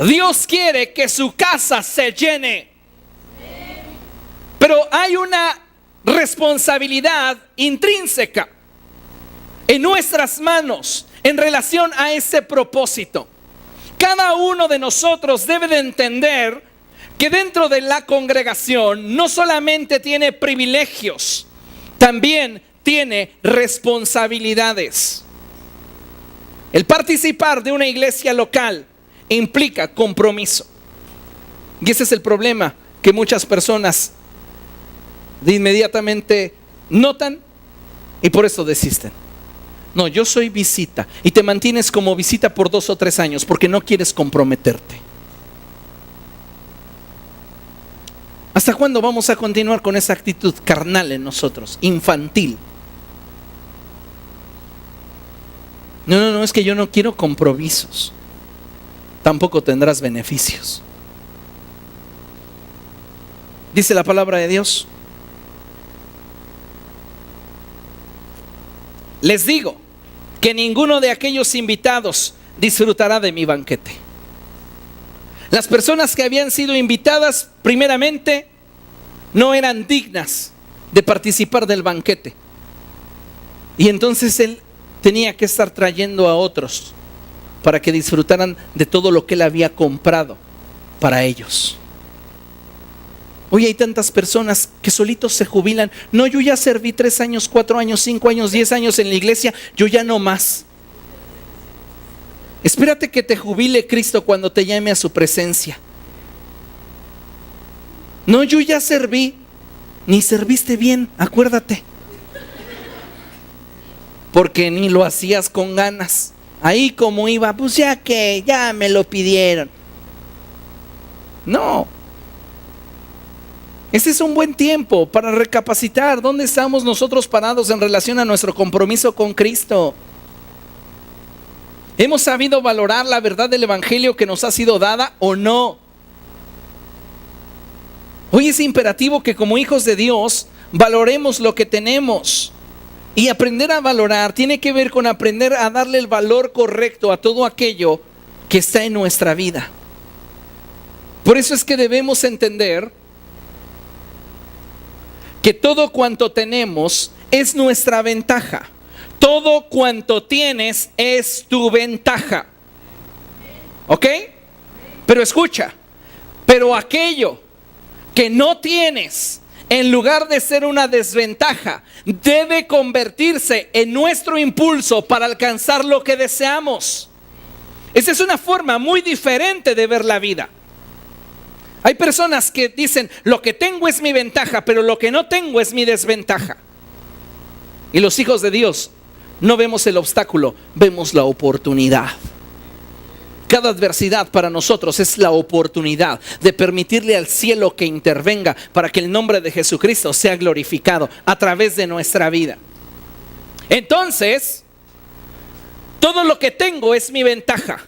Dios quiere que su casa se llene. Pero hay una responsabilidad intrínseca en nuestras manos en relación a ese propósito. Cada uno de nosotros debe de entender que dentro de la congregación no solamente tiene privilegios, también tiene responsabilidades. El participar de una iglesia local implica compromiso. Y ese es el problema que muchas personas de inmediatamente notan y por eso desisten. No, yo soy visita, y te mantienes como visita por 2 o 3 años porque no quieres comprometerte. ¿Hasta cuándo vamos a continuar con esa actitud carnal en nosotros, infantil? No, es que yo no quiero compromisos. Tampoco tendrás beneficios. Dice la palabra de Dios les digo que ninguno de aquellos invitados disfrutará de mi banquete. Las personas que habían sido invitadas primeramente no eran dignas de participar del banquete. Y entonces él tenía que estar trayendo a otros para que disfrutaran de todo lo que él había comprado para ellos. Hoy hay tantas personas que solitos se jubilan. No, yo ya serví 3 años, 4 años, 5 años, 10 años en la iglesia, yo ya no más. Espérate que te jubile Cristo cuando te llame a su presencia. No, yo ya serví. Ni serviste bien, acuérdate. Porque ni lo hacías con ganas. Ahí como iba, pues ya que, ya me lo pidieron. No. Este es un buen tiempo para recapacitar dónde estamos nosotros parados en relación a nuestro compromiso con Cristo. ¿Hemos sabido valorar la verdad del evangelio que nos ha sido dada o no? Hoy es imperativo que como hijos de Dios valoremos lo que tenemos. Y aprender a valorar tiene que ver con aprender a darle el valor correcto a todo aquello que está en nuestra vida. Por eso es que debemos entender que todo cuanto tenemos es nuestra ventaja. Todo cuanto tienes es tu ventaja. ¿Ok? Pero escucha, pero aquello que no tienes, en lugar de ser una desventaja, debe convertirse en nuestro impulso para alcanzar lo que deseamos. Esa es una forma muy diferente de ver la vida. Hay personas que dicen, lo que tengo es mi ventaja, pero lo que no tengo es mi desventaja. Y los hijos de Dios no vemos el obstáculo, vemos la oportunidad. Cada adversidad para nosotros es la oportunidad de permitirle al cielo que intervenga para que el nombre de Jesucristo sea glorificado a través de nuestra vida. Entonces, todo lo que tengo es mi ventaja,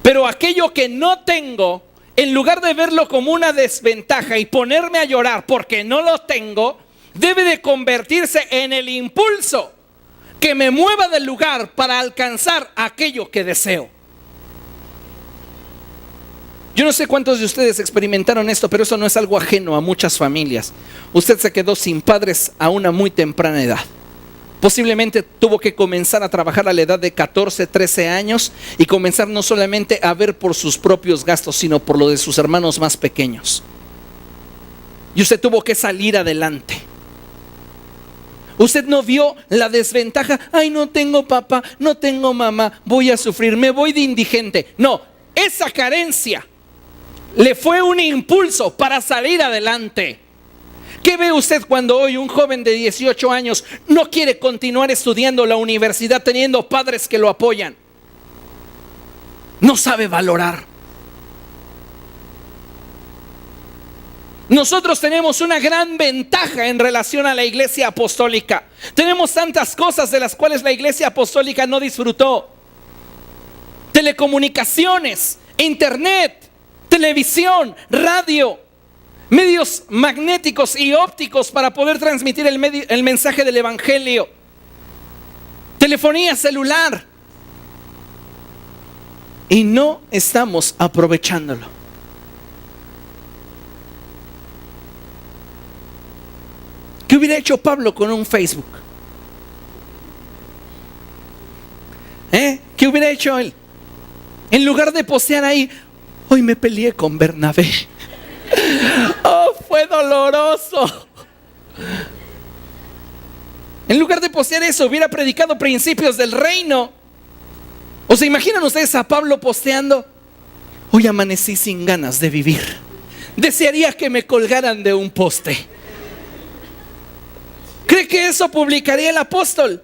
pero aquello que no tengo, en lugar de verlo como una desventaja y ponerme a llorar porque no lo tengo, debe de convertirse en el impulso que me mueva del lugar para alcanzar aquello que deseo. Yo no sé cuántos de ustedes experimentaron esto, pero eso no es algo ajeno a muchas familias. Usted se quedó sin padres a una muy temprana edad. Posiblemente tuvo que comenzar a trabajar a la edad de 14, 13 años y comenzar no solamente a ver por sus propios gastos, sino por lo de sus hermanos más pequeños. Y usted tuvo que salir adelante. Usted no vio la desventaja. Ay, no tengo papá, no tengo mamá, voy a sufrir, me voy de indigente. No, esa carencia le fue un impulso para salir adelante. ¿Qué ve usted cuando hoy un joven de 18 años no quiere continuar estudiando la universidad teniendo padres que lo apoyan? No sabe valorar. Nosotros tenemos una gran ventaja en relación a la iglesia apostólica. Tenemos tantas cosas de las cuales la iglesia apostólica no disfrutó. Telecomunicaciones, internet, televisión, radio, medios magnéticos y ópticos para poder transmitir el mensaje del evangelio, telefonía celular. Y no estamos aprovechándolo. ¿Qué hubiera hecho Pablo con un Facebook? ¿Qué hubiera hecho él? En lugar de postear ahí, hoy me peleé con Bernabé. Oh, fue doloroso. En lugar de postear eso, hubiera predicado principios del reino. ¿O se imaginan ustedes a Pablo posteando? Hoy amanecí sin ganas de vivir. Desearía que me colgaran de un poste. ¿Cree que eso publicaría el apóstol?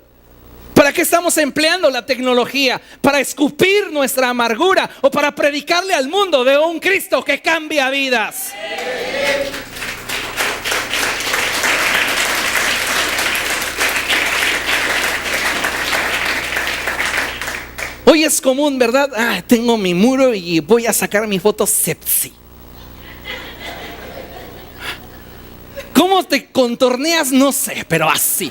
¿Para qué estamos empleando la tecnología? ¿Para escupir nuestra amargura o para predicarle al mundo de un Cristo que cambia vidas? Hoy es común, ¿verdad? Tengo mi muro y voy a sacar mi foto sexy. ¿Cómo te contorneas? No sé, pero así.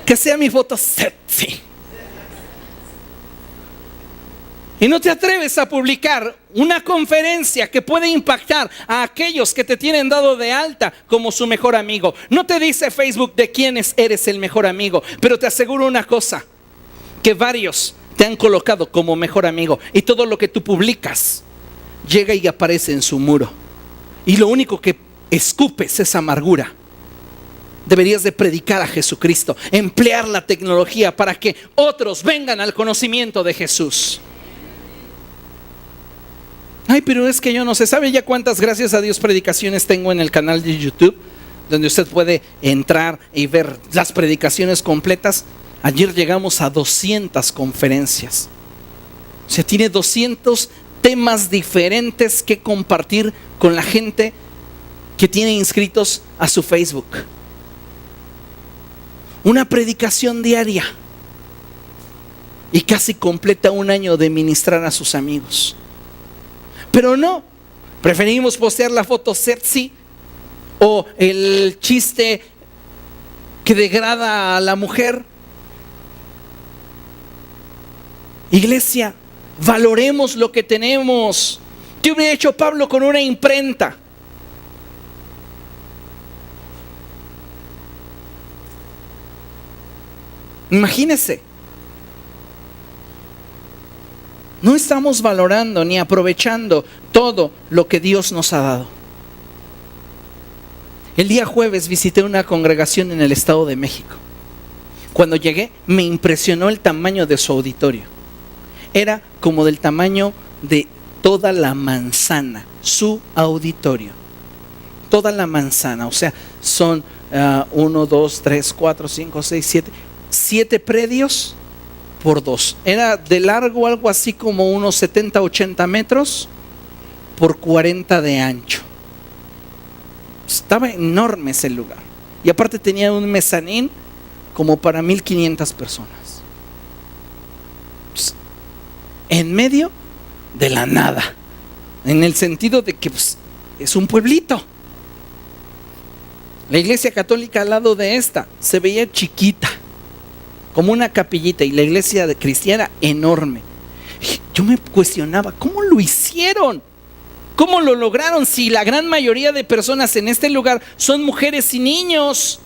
Que sea mi foto sexy. Y no te atreves a publicar una conferencia que puede impactar a aquellos que te tienen dado de alta como su mejor amigo. No te dice Facebook de quiénes eres el mejor amigo, pero te aseguro una cosa, que varios te han colocado como mejor amigo y todo lo que tú publicas llega y aparece en su muro. Y lo único que escupes es amargura. Deberías de predicar a Jesucristo, emplear la tecnología para que otros vengan al conocimiento de Jesús. Ay, pero es que yo no sé, ¿sabe ya cuántas, gracias a Dios, predicaciones tengo en el canal de YouTube? Donde usted puede entrar y ver las predicaciones completas. Ayer llegamos a 200 conferencias. O sea, tiene 200 temas diferentes que compartir con la gente que tiene inscritos a su Facebook. Una predicación diaria. Y casi completa un año de ministrar a sus amigos. Pero no, preferimos postear la foto sexy o el chiste que degrada a la mujer. Iglesia, valoremos lo que tenemos. ¿Qué hubiera hecho Pablo con una imprenta? Imagínese. No estamos valorando ni aprovechando todo lo que Dios nos ha dado. El día jueves visité una congregación en el Estado de México. Cuando llegué me impresionó el tamaño de su auditorio. Era como del tamaño de toda la manzana, su auditorio. Toda la manzana, o sea, son 1, 2, 3, 4, 5, 6, 7. 7 predios por 2. Era de largo algo así como unos 70, 80 metros por 40 de ancho. Estaba enorme ese lugar. Y aparte tenía un mezanín como para 1500 personas. En medio de la nada. En el sentido de que es un pueblito. La iglesia católica al lado de esta se veía chiquita, como una capillita, y la iglesia cristiana enorme. Yo me cuestionaba, ¿cómo lo hicieron? ¿Cómo lo lograron si la gran mayoría de personas en este lugar son mujeres y niños?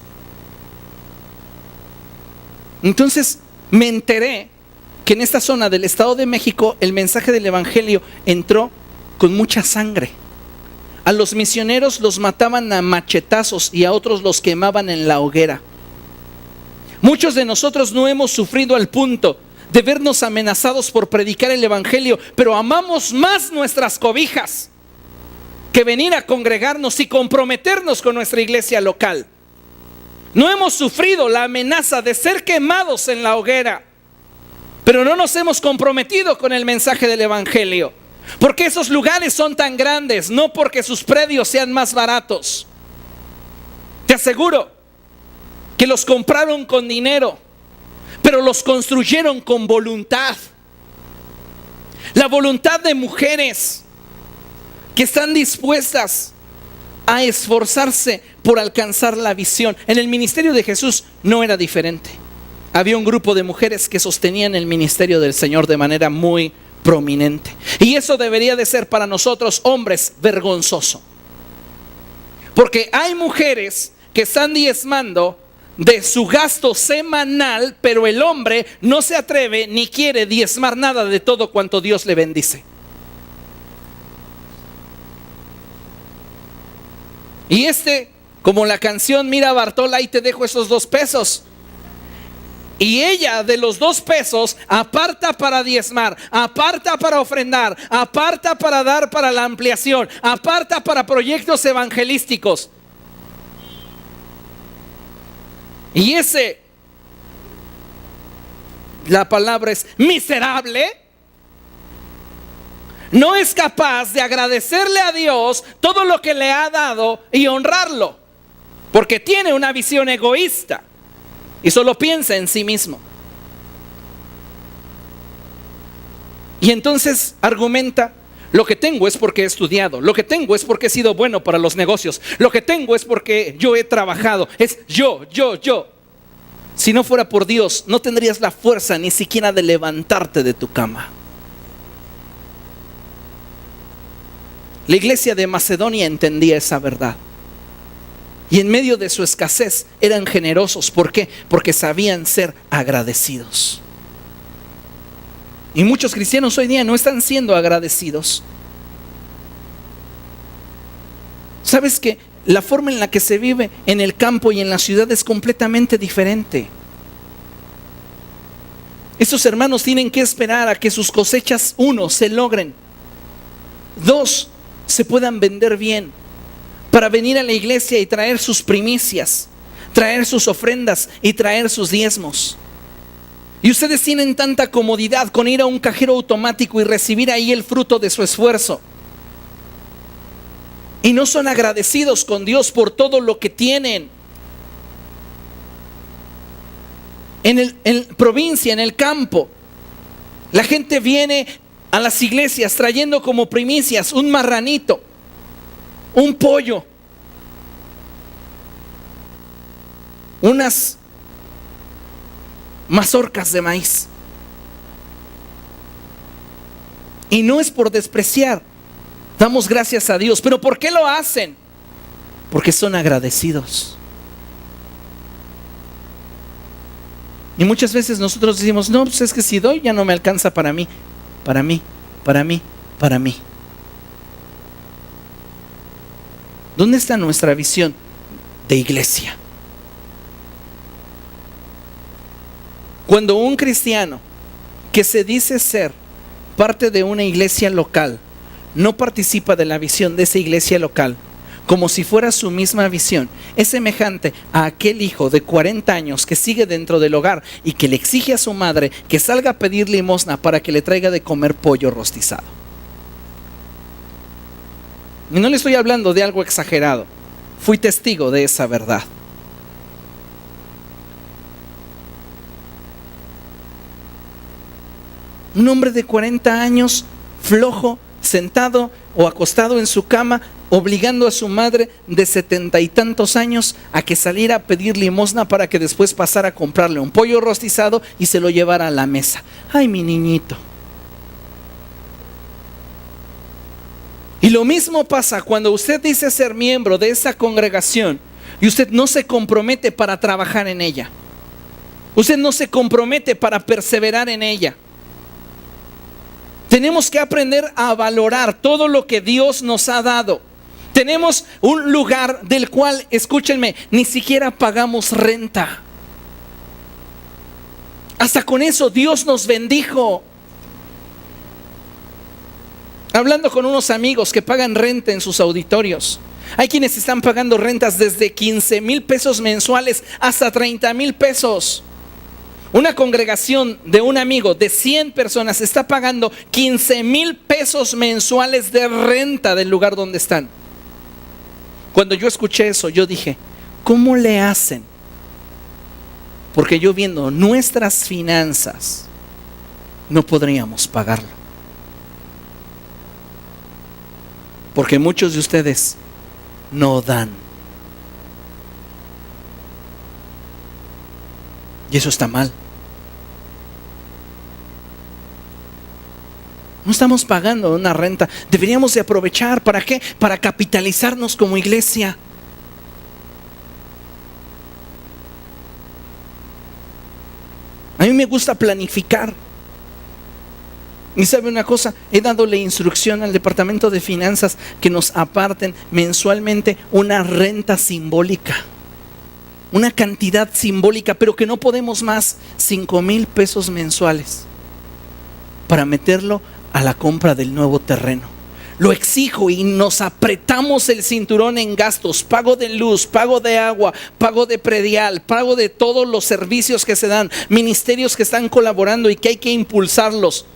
Entonces me enteré que en esta zona del Estado de México el mensaje del evangelio entró con mucha sangre. A los misioneros los mataban a machetazos y a otros los quemaban en la hoguera. Muchos de nosotros no hemos sufrido al punto de vernos amenazados por predicar el evangelio, pero amamos más nuestras cobijas que venir a congregarnos y comprometernos con nuestra iglesia local. No hemos sufrido la amenaza de ser quemados en la hoguera, pero no nos hemos comprometido con el mensaje del evangelio, porque esos lugares son tan grandes, no porque sus predios sean más baratos. Te aseguro que los compraron con dinero, pero los construyeron con voluntad. La voluntad de mujeres que están dispuestas a esforzarse por alcanzar la visión. En el ministerio de Jesús no era diferente. Había un grupo de mujeres que sostenían el ministerio del Señor de manera muy prominente. Y eso debería de ser para nosotros, hombres, vergonzoso. Porque hay mujeres que están diezmando de su gasto semanal, pero el hombre no se atreve ni quiere diezmar nada de todo cuanto Dios le bendice. Y como la canción Mira Bartola, ahí te dejo esos 2 pesos. Y ella de los 2 pesos aparta para diezmar, aparta para ofrendar, aparta para dar para la ampliación, aparta para proyectos evangelísticos. Y la palabra es miserable, no es capaz de agradecerle a Dios todo lo que le ha dado y honrarlo, porque tiene una visión egoísta y solo piensa en sí mismo. Y entonces argumenta: lo que tengo es porque he estudiado, lo que tengo es porque he sido bueno para los negocios, lo que tengo es porque yo he trabajado, es yo. Si no fuera por Dios, no tendrías la fuerza ni siquiera de levantarte de tu cama. La iglesia de Macedonia entendía esa verdad. Y en medio de su escasez eran generosos. ¿Por qué? Porque sabían ser agradecidos. Y muchos cristianos hoy día no están siendo agradecidos. ¿Sabes que la forma en la que se vive en el campo y en la ciudad es completamente diferente? Esos hermanos tienen que esperar a que sus cosechas, 1, se logren, 2, se puedan vender bien, para venir a la iglesia y traer sus primicias, traer sus ofrendas y traer sus diezmos. Y ustedes tienen tanta comodidad con ir a un cajero automático y recibir ahí el fruto de su esfuerzo. Y no son agradecidos con Dios por todo lo que tienen. En provincia, en el campo, la gente viene a las iglesias trayendo como primicias un marranito, un pollo, unas mazorcas de maíz. Y no es por despreciar, damos gracias a Dios. ¿Pero por qué lo hacen? Porque son agradecidos. Y muchas veces nosotros decimos, no, pues es que si doy ya no me alcanza para mí. ¿Dónde está nuestra visión de iglesia? Cuando un cristiano que se dice ser parte de una iglesia local no participa de la visión de esa iglesia local como si fuera su misma visión, es semejante a aquel hijo de 40 años que sigue dentro del hogar y que le exige a su madre que salga a pedir limosna para que le traiga de comer pollo rostizado. Y no le estoy hablando de algo exagerado, fui testigo de esa verdad. Un hombre de 40 años, flojo, sentado o acostado en su cama, obligando a su madre de 70 y tantos años a que saliera a pedir limosna para que después pasara a comprarle un pollo rostizado y se lo llevara a la mesa. ¡Ay, mi niñito! Y lo mismo pasa cuando usted dice ser miembro de esa congregación y usted no se compromete para trabajar en ella. Usted no se compromete para perseverar en ella. Tenemos que aprender a valorar todo lo que Dios nos ha dado. Tenemos un lugar del cual, escúchenme, ni siquiera pagamos renta. Hasta con eso Dios nos bendijo. Hablando con unos amigos que pagan renta en sus auditorios. Hay quienes están pagando rentas desde 15,000 pesos mensuales hasta 30,000 pesos. Una congregación de un amigo de 100 personas está pagando 15,000 pesos mensuales de renta del lugar donde están. Cuando yo escuché eso, yo dije, ¿cómo le hacen? Porque yo viendo nuestras finanzas, no podríamos pagarlo. Porque muchos de ustedes no dan. Y eso está mal. No estamos pagando una renta. Deberíamos de aprovechar. ¿Para qué? Para capitalizarnos como iglesia. A mí me gusta planificar. Y sabe una cosa, he dado la instrucción al departamento de finanzas que nos aparten mensualmente una renta simbólica. Una cantidad simbólica, pero que no podemos más, 5,000 pesos mensuales para meterlo a la compra del nuevo terreno. Lo exijo y nos apretamos el cinturón en gastos, pago de luz, pago de agua, pago de predial, pago de todos los servicios que se dan, ministerios que están colaborando y que hay que impulsarlos.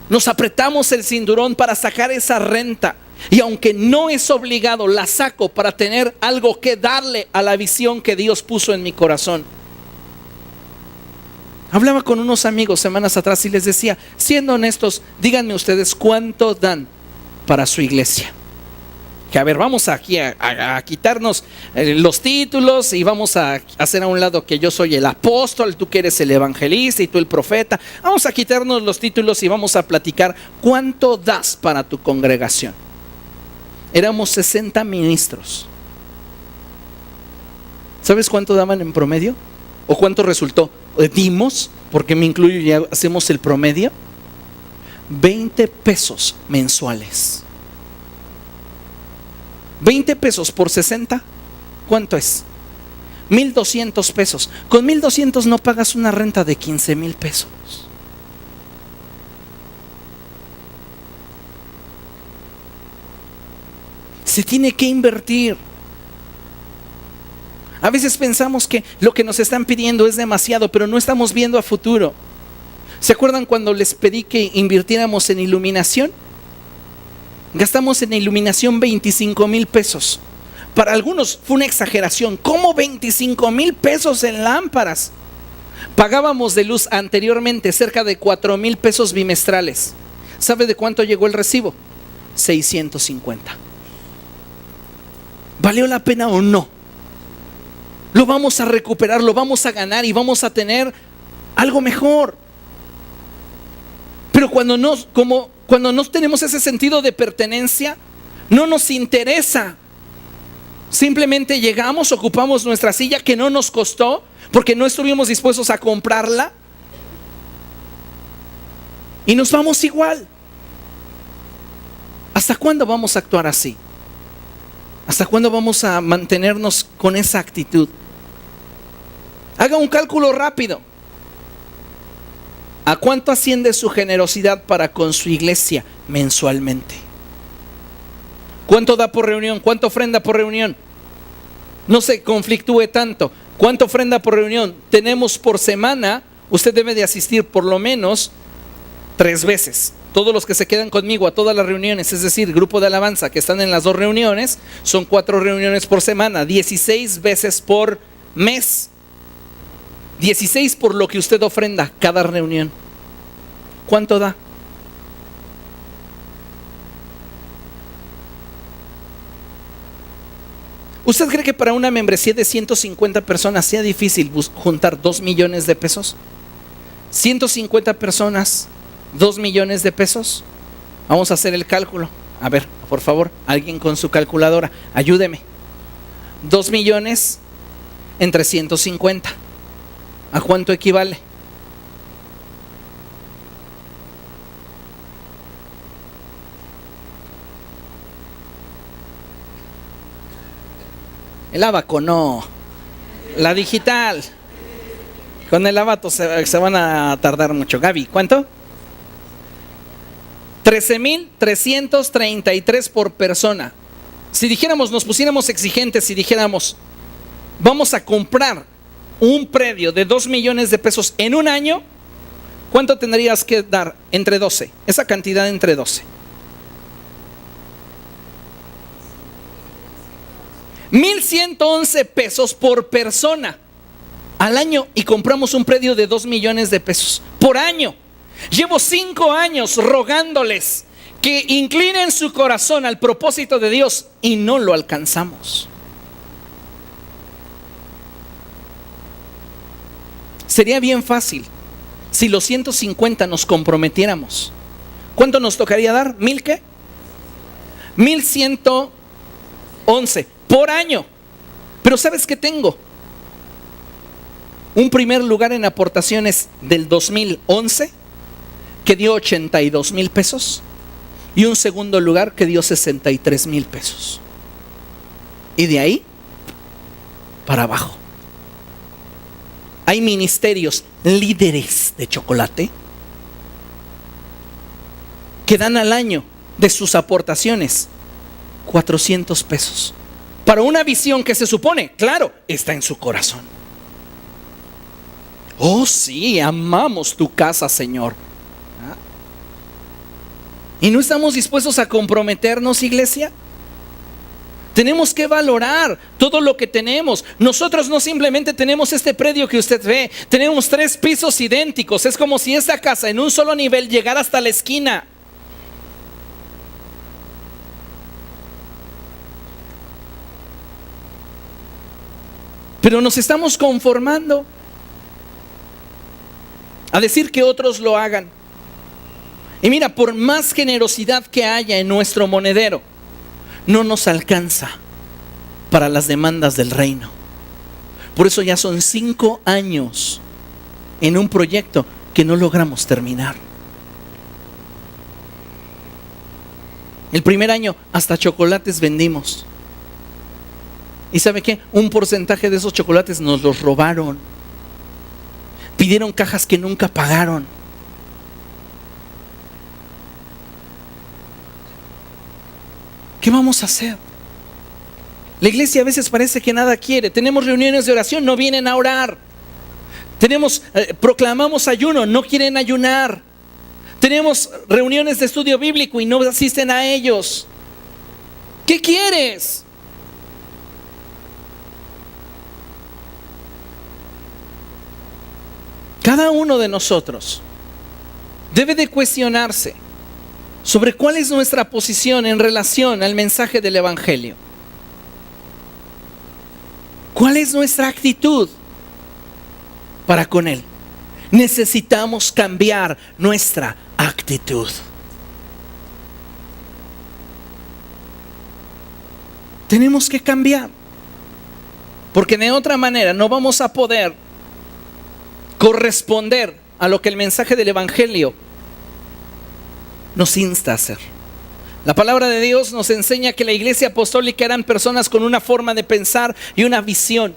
Nos apretamos el cinturón para sacar esa renta. Y aunque no es obligado, la saco para tener algo que darle a la visión que Dios puso en mi corazón. Hablaba con unos amigos semanas atrás y les decía, siendo honestos, díganme ustedes cuánto dan para su iglesia. Que a ver, vamos aquí a quitarnos los títulos y vamos a hacer a un lado que yo soy el apóstol, tú que eres el evangelista y tú el profeta. Vamos a quitarnos los títulos y vamos a platicar cuánto das para tu congregación. Éramos 60 ministros. ¿Sabes cuánto daban en promedio? ¿O cuánto resultó? Dimos, porque me incluyo y ya hacemos el promedio, 20 pesos mensuales. 20 pesos por 60, ¿cuánto es? 1,200 pesos. Con 1,200 no pagas una renta de 15,000 pesos. Se tiene que invertir. A veces pensamos que lo que nos están pidiendo es demasiado, pero no estamos viendo a futuro. ¿Se acuerdan cuando les pedí que invirtiéramos en iluminación? Gastamos en iluminación 25,000 pesos. Para algunos fue una exageración. ¿Cómo 25,000 pesos en lámparas? Pagábamos de luz anteriormente cerca de 4,000 pesos bimestrales. ¿Sabe de cuánto llegó el recibo? 650. ¿Valió la pena o no? Lo vamos a recuperar, lo vamos a ganar y vamos a tener algo mejor. Pero cuando no tenemos ese sentido de pertenencia, no nos interesa. Simplemente llegamos, ocupamos nuestra silla que no nos costó, porque no estuvimos dispuestos a comprarla, y nos vamos igual. ¿Hasta cuándo vamos a actuar así? ¿Hasta cuándo vamos a mantenernos con esa actitud? Haga un cálculo rápido. ¿A cuánto asciende su generosidad para con su iglesia mensualmente? ¿Cuánto da por reunión? ¿Cuánto ofrenda por reunión? No se conflictúe tanto. ¿Cuánto ofrenda por reunión? Tenemos por semana. Usted debe de asistir por lo menos 3 veces. Todos los que se quedan conmigo a todas las reuniones, es decir, grupo de alabanza que están en las 2 reuniones, son 4 reuniones por semana, 16 veces por mes. 16 por lo que usted ofrenda cada reunión. ¿Cuánto da? ¿Usted cree que para una membresía de 150 personas sea difícil juntar 2 millones de pesos? 150 personas, 2 millones de pesos. Vamos a hacer el cálculo. A ver, por favor, alguien con su calculadora, ayúdeme. 2 millones entre 150. ¿A cuánto equivale? El abaco no. La digital. Con el abato se van a tardar mucho. Gaby, ¿cuánto? 13,333 por persona. Si dijéramos, nos pusiéramos exigentes y dijéramos, vamos a comprar un predio de 2 millones de pesos en un año, ¿cuánto tendrías que dar? Entre 12, esa cantidad entre 12. 1,111 pesos por persona al año, y compramos un predio de 2 millones de pesos por año. Llevo 5 años rogándoles que inclinen su corazón al propósito de Dios y no lo alcanzamos. Sería bien fácil si los 150 nos comprometiéramos. ¿Cuánto nos tocaría dar? ¿1,000 qué? 1,111 por año. Pero ¿sabes qué tengo? Un primer lugar en aportaciones del 2011 que dio 82,000 pesos y un segundo lugar que dio 63,000 pesos. Y de ahí para abajo. Hay ministerios líderes de chocolate que dan al año de sus aportaciones 400 pesos para una visión que se supone, claro, está en su corazón. Oh sí, amamos tu casa, Señor. ¿Y no estamos dispuestos a comprometernos, iglesia? Tenemos que valorar todo lo que tenemos. Nosotros no simplemente tenemos este predio que usted ve, tenemos 3 pisos idénticos. Es como si esta casa en un solo nivel llegara hasta la esquina. Pero nos estamos conformando a decir que otros lo hagan. Y mira, por más generosidad que haya en nuestro monedero, no nos alcanza para las demandas del reino. Por eso ya son 5 años en un proyecto que no logramos terminar. El primer año hasta chocolates vendimos. ¿Y sabe qué? Un porcentaje de esos chocolates nos los robaron. Pidieron cajas que nunca pagaron. ¿Qué vamos a hacer? La iglesia a veces parece que nada quiere. Tenemos reuniones de oración, no vienen a orar. Proclamamos ayuno, no quieren ayunar. Tenemos reuniones de estudio bíblico y no asisten a ellos. ¿Qué quieres? Cada uno de nosotros debe de cuestionarse sobre cuál es nuestra posición en relación al mensaje del Evangelio. ¿Cuál es nuestra actitud para con él? Necesitamos cambiar nuestra actitud. Tenemos que cambiar, porque de otra manera no vamos a poder corresponder a lo que el mensaje del Evangelio nos insta a hacer. La palabra de Dios nos enseña que la iglesia apostólica eran personas con una forma de pensar y una visión.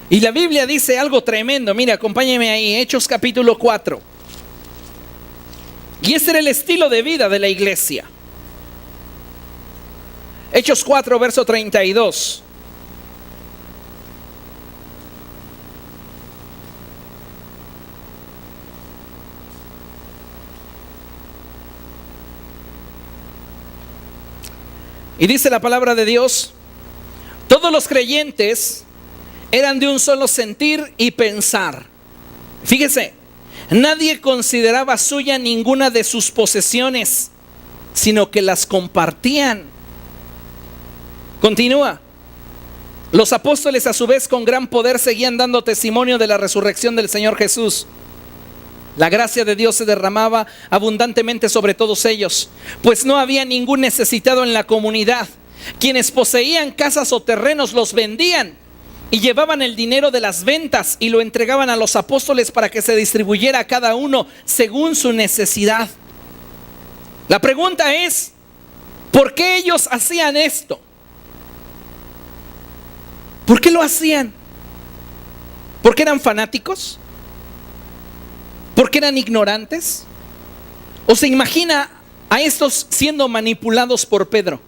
Y la Biblia dice algo tremendo. Mira, acompáñeme ahí, Hechos capítulo 4. Y ese era el estilo de vida de la iglesia. Hechos 4, verso 32. Y dice la palabra de Dios: todos los creyentes eran de un solo sentir y pensar. Fíjese, nadie consideraba suya ninguna de sus posesiones, sino que las compartían. Continúa. Los apóstoles a su vez con gran poder seguían dando testimonio de la resurrección del Señor Jesús. La gracia de Dios se derramaba abundantemente sobre todos ellos, pues no había ningún necesitado en la comunidad. Quienes poseían casas o terrenos los vendían y llevaban el dinero de las ventas y lo entregaban a los apóstoles para que se distribuyera a cada uno según su necesidad. La pregunta es, ¿por qué ellos hacían esto? ¿Por qué lo hacían? ¿Por qué eran fanáticos? ¿Por qué eran ignorantes? ¿O se imagina a estos siendo manipulados por Pedro?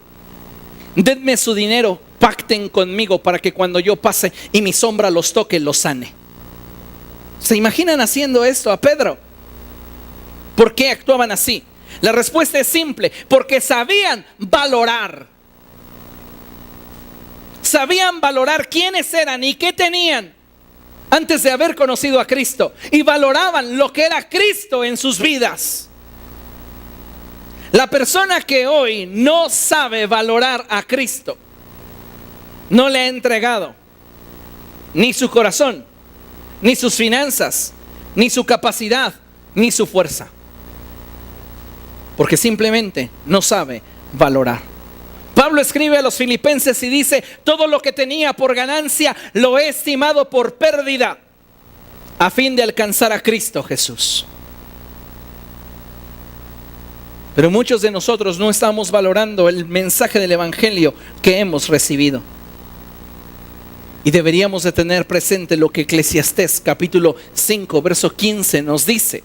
Denme su dinero, pacten conmigo para que cuando yo pase y mi sombra los toque, los sane. ¿Se imaginan haciendo esto a Pedro? ¿Por qué actuaban así? La respuesta es simple: porque sabían valorar. Sabían valorar quiénes eran y qué tenían antes de haber conocido a Cristo, y valoraban lo que era Cristo en sus vidas. La persona que hoy no sabe valorar a Cristo, no le ha entregado ni su corazón, ni sus finanzas, ni su capacidad, ni su fuerza, porque simplemente no sabe valorar. Pablo escribe a los filipenses y dice: todo lo que tenía por ganancia lo he estimado por pérdida a fin de alcanzar a Cristo Jesús. Pero muchos de nosotros no estamos valorando el mensaje del Evangelio que hemos recibido. Y deberíamos de tener presente lo que Eclesiastés capítulo 5 verso 15 nos dice.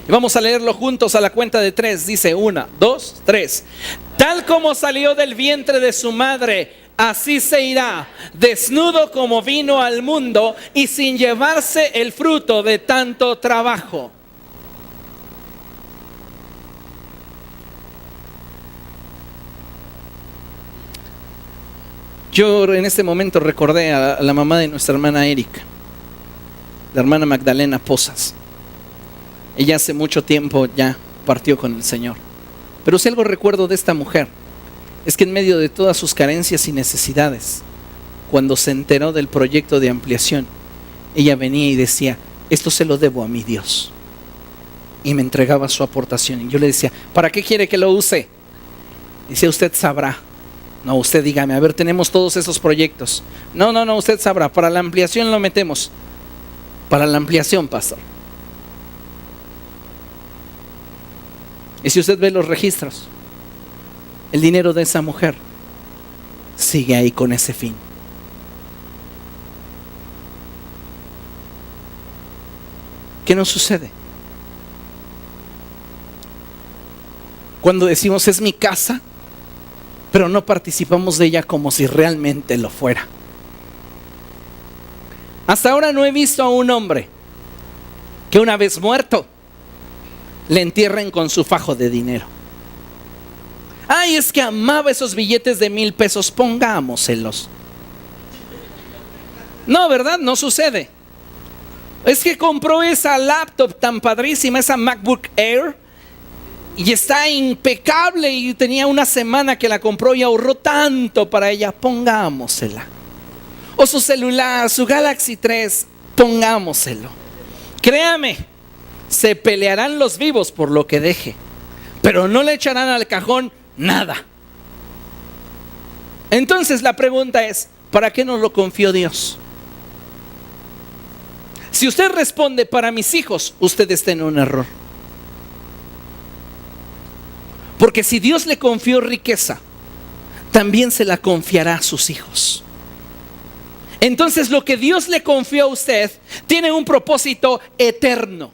Y vamos a leerlo juntos a la cuenta de 3. Dice 1, 2, 3. Tal como salió del vientre de su madre, así se irá, desnudo como vino al mundo y sin llevarse el fruto de tanto trabajo. Yo en este momento recordé a la mamá de nuestra hermana Erika, la hermana Magdalena Pozas. Ella hace mucho tiempo ya partió con el Señor. Pero si algo recuerdo de esta mujer, es que en medio de todas sus carencias y necesidades, cuando se enteró del proyecto de ampliación, ella venía y decía, esto se lo debo a mi Dios. Y me entregaba su aportación. Y yo le decía, ¿para qué quiere que lo use? Dice, usted sabrá. No, usted dígame, a ver, tenemos todos esos proyectos. No, usted sabrá, para la ampliación lo metemos. Para la ampliación, pastor. Y si usted ve los registros, el dinero de esa mujer sigue ahí con ese fin. ¿Qué nos sucede? Cuando decimos es mi casa, pero no participamos de ella como si realmente lo fuera. Hasta ahora no he visto a un hombre que una vez muerto le entierren con su fajo de dinero. Ay, es que amaba esos billetes de 1,000 pesos, pongámoselos. No, ¿verdad? No sucede. Es que compró esa laptop tan padrísima, esa MacBook Air, y está impecable y tenía una semana que la compró y ahorró tanto para ella, pongámosela. O su celular, su Galaxy 3, pongámoselo. Créame, se pelearán los vivos por lo que deje, pero no le echarán al cajón nada. Entonces la pregunta es, ¿para qué nos lo confió Dios? Si usted responde para mis hijos, usted está en un error. Porque si Dios le confió riqueza, también se la confiará a sus hijos. Entonces lo que Dios le confió a usted tiene un propósito eterno.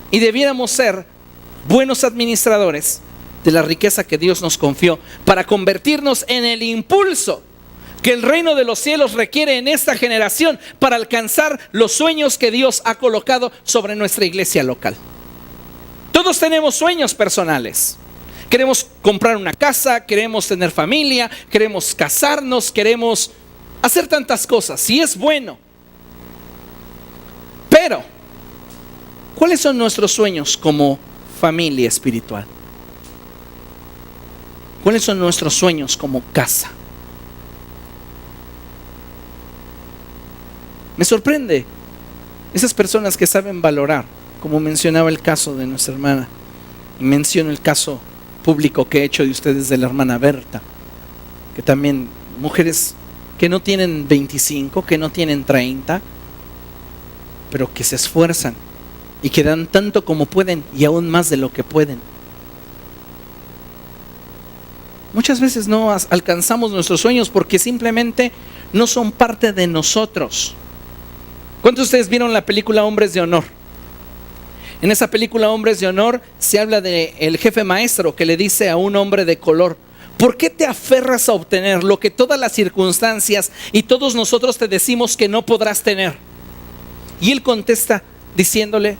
Y debiéramos ser buenos administradores de la riqueza que Dios nos confió para convertirnos en el impulso que el reino de los cielos requiere en esta generación para alcanzar los sueños que Dios ha colocado sobre nuestra iglesia local. Todos tenemos sueños personales. Queremos comprar una casa, queremos tener familia, queremos casarnos, queremos hacer tantas cosas. Y es bueno. Pero, ¿cuáles son nuestros sueños como familia espiritual? ¿Cuáles son nuestros sueños como casa? Me sorprende esas personas que saben valorar, como mencionaba el caso de nuestra hermana, y menciono el caso público que he hecho de ustedes de la hermana Berta, que también mujeres que no tienen 25, que no tienen 30, pero que se esfuerzan y que dan tanto como pueden y aún más de lo que pueden. Muchas veces no alcanzamos nuestros sueños porque simplemente no son parte de nosotros. ¿Cuántos de ustedes vieron la película Hombres de Honor? En esa película Hombres de Honor se habla del jefe maestro que le dice a un hombre de color, ¿por qué te aferras a obtener lo que todas las circunstancias y todos nosotros te decimos que no podrás tener? Y él contesta diciéndole,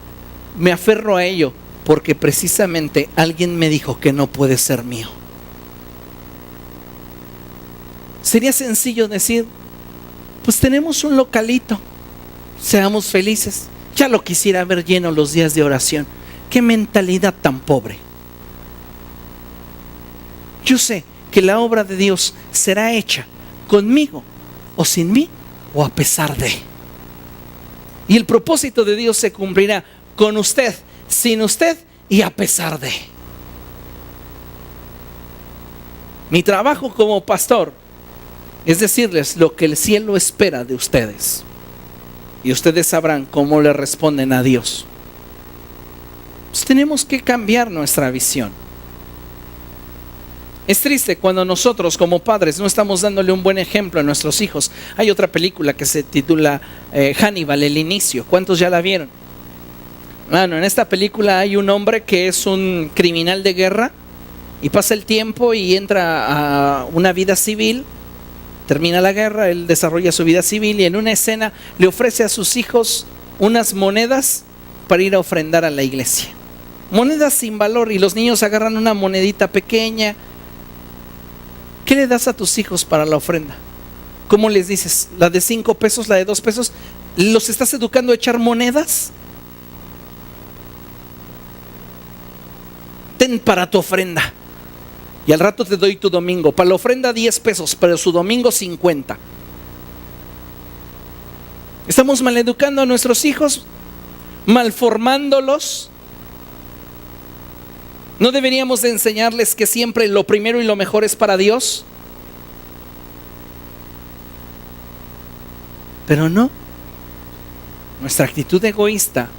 me aferro a ello porque precisamente alguien me dijo que no puede ser mío. Sería sencillo decir, pues tenemos un localito, seamos felices. Ya lo quisiera ver lleno los días de oración. Qué mentalidad tan pobre. Yo sé que la obra de Dios será hecha conmigo o sin mí o a pesar de. Y el propósito de Dios se cumplirá con usted, sin usted y a pesar de. Mi trabajo como pastor es decirles lo que el cielo espera de ustedes. Y ustedes sabrán cómo le responden a Dios. Pues tenemos que cambiar nuestra visión. Es triste cuando nosotros como padres no estamos dándole un buen ejemplo a nuestros hijos. Hay otra película que se titula Hannibal, el inicio. ¿Cuántos ya la vieron? Bueno, en esta película hay un hombre que es un criminal de guerra y pasa el tiempo y entra a una vida civil. Termina la guerra, él desarrolla su vida civil y en una escena le ofrece a sus hijos unas monedas para ir a ofrendar a la iglesia. Monedas sin valor y los niños agarran una monedita pequeña. ¿Qué le das a tus hijos para la ofrenda? ¿Cómo les dices? ¿La de 5 pesos, la de 2 pesos? ¿Los estás educando a echar monedas? Ten para tu ofrenda. Y al rato te doy tu domingo. Para la ofrenda 10 pesos, pero su domingo 50. Estamos maleducando a nuestros hijos, malformándolos. ¿No deberíamos de enseñarles que siempre lo primero y lo mejor es para Dios? Pero no. Nuestra actitud egoísta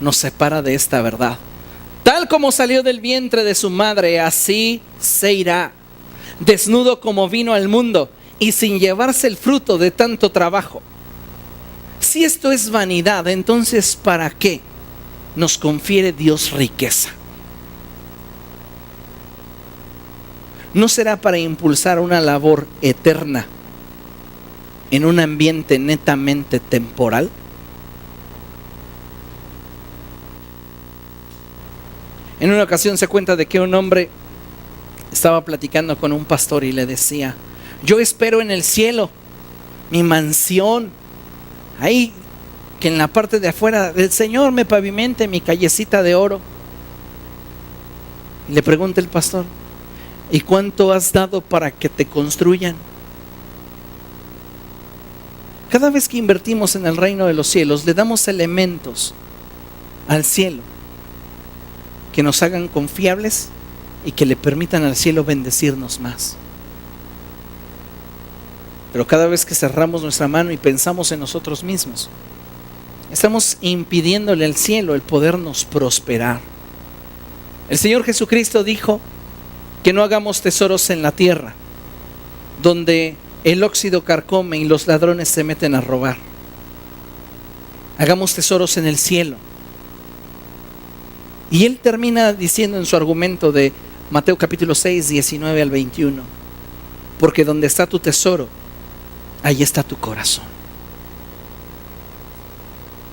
nos separa de esta verdad. Tal como salió del vientre de su madre, así se irá. Desnudo como vino al mundo y sin llevarse el fruto de tanto trabajo. Si esto es vanidad, entonces ¿para qué nos confiere Dios riqueza? ¿No será para impulsar una labor eterna en un ambiente netamente temporal? En una ocasión se cuenta de que un hombre estaba platicando con un pastor y le decía: yo espero en el cielo mi mansión, ahí que en la parte de afuera el Señor me pavimente mi callecita de oro. Y le pregunta el pastor: ¿y cuánto has dado para que te construyan? Cada vez que invertimos en el reino de los cielos, le damos elementos al cielo que nos hagan confiables y que le permitan al cielo bendecirnos más. Pero cada vez que cerramos nuestra mano y pensamos en nosotros mismos, estamos impidiéndole al cielo el podernos prosperar. El Señor Jesucristo dijo que no hagamos tesoros en la tierra, donde el óxido carcome y los ladrones se meten a robar. Hagamos tesoros en el cielo. Y Él termina diciendo en su argumento de Mateo capítulo 6, 19 al 21: porque donde está tu tesoro, ahí está tu corazón.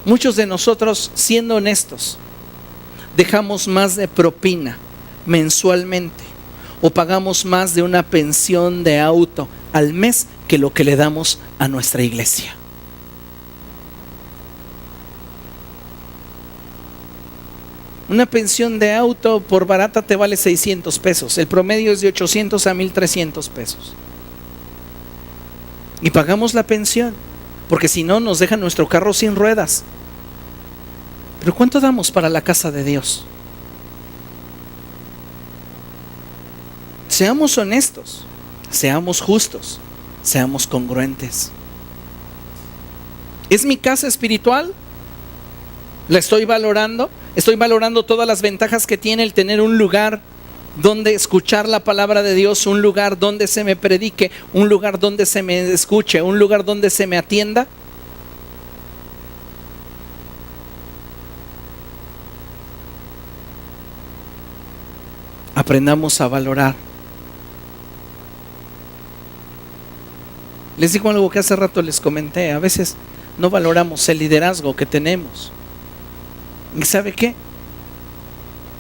Muchos de nosotros, siendo honestos, dejamos más de propina mensualmente o pagamos más de una pensión de auto al mes que lo que le damos a nuestra iglesia. Una pensión de auto por barata te vale 600 pesos. El promedio es de 800 a 1300 pesos. Y pagamos la pensión, porque si no nos dejan nuestro carro sin ruedas. Pero ¿cuánto damos para la casa de Dios? Seamos honestos, seamos justos, seamos congruentes. ¿Es mi casa espiritual? ¿La estoy valorando? Estoy valorando todas las ventajas que tiene el tener un lugar donde escuchar la palabra de Dios, un lugar donde se me predique, un lugar donde se me escuche, un lugar donde se me atienda. Aprendamos a valorar. Les digo algo que hace rato les comenté: a veces no valoramos el liderazgo que tenemos. ¿Y sabe qué?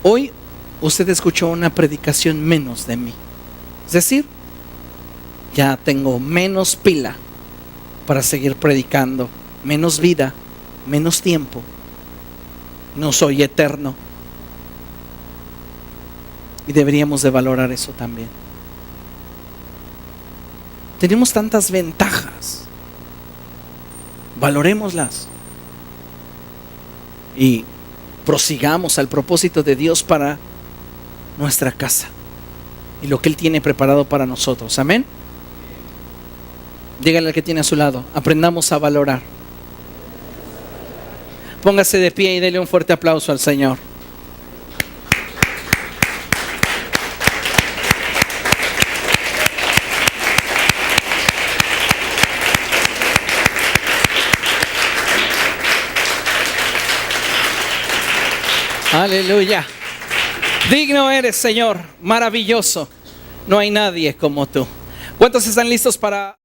Hoy usted escuchó una predicación menos de mí. Es decir, ya tengo menos pila para seguir predicando, menos vida, menos tiempo. No soy eterno. Y deberíamos de valorar eso también. Tenemos tantas ventajas. Valorémoslas. Y prosigamos al propósito de Dios para nuestra casa y lo que Él tiene preparado para nosotros. Amén. Dígale al que tiene a su lado: aprendamos a valorar. Póngase de pie y dele un fuerte aplauso al Señor. Aleluya. Digno eres, Señor, maravilloso. No hay nadie como tú. ¿Cuántos están listos para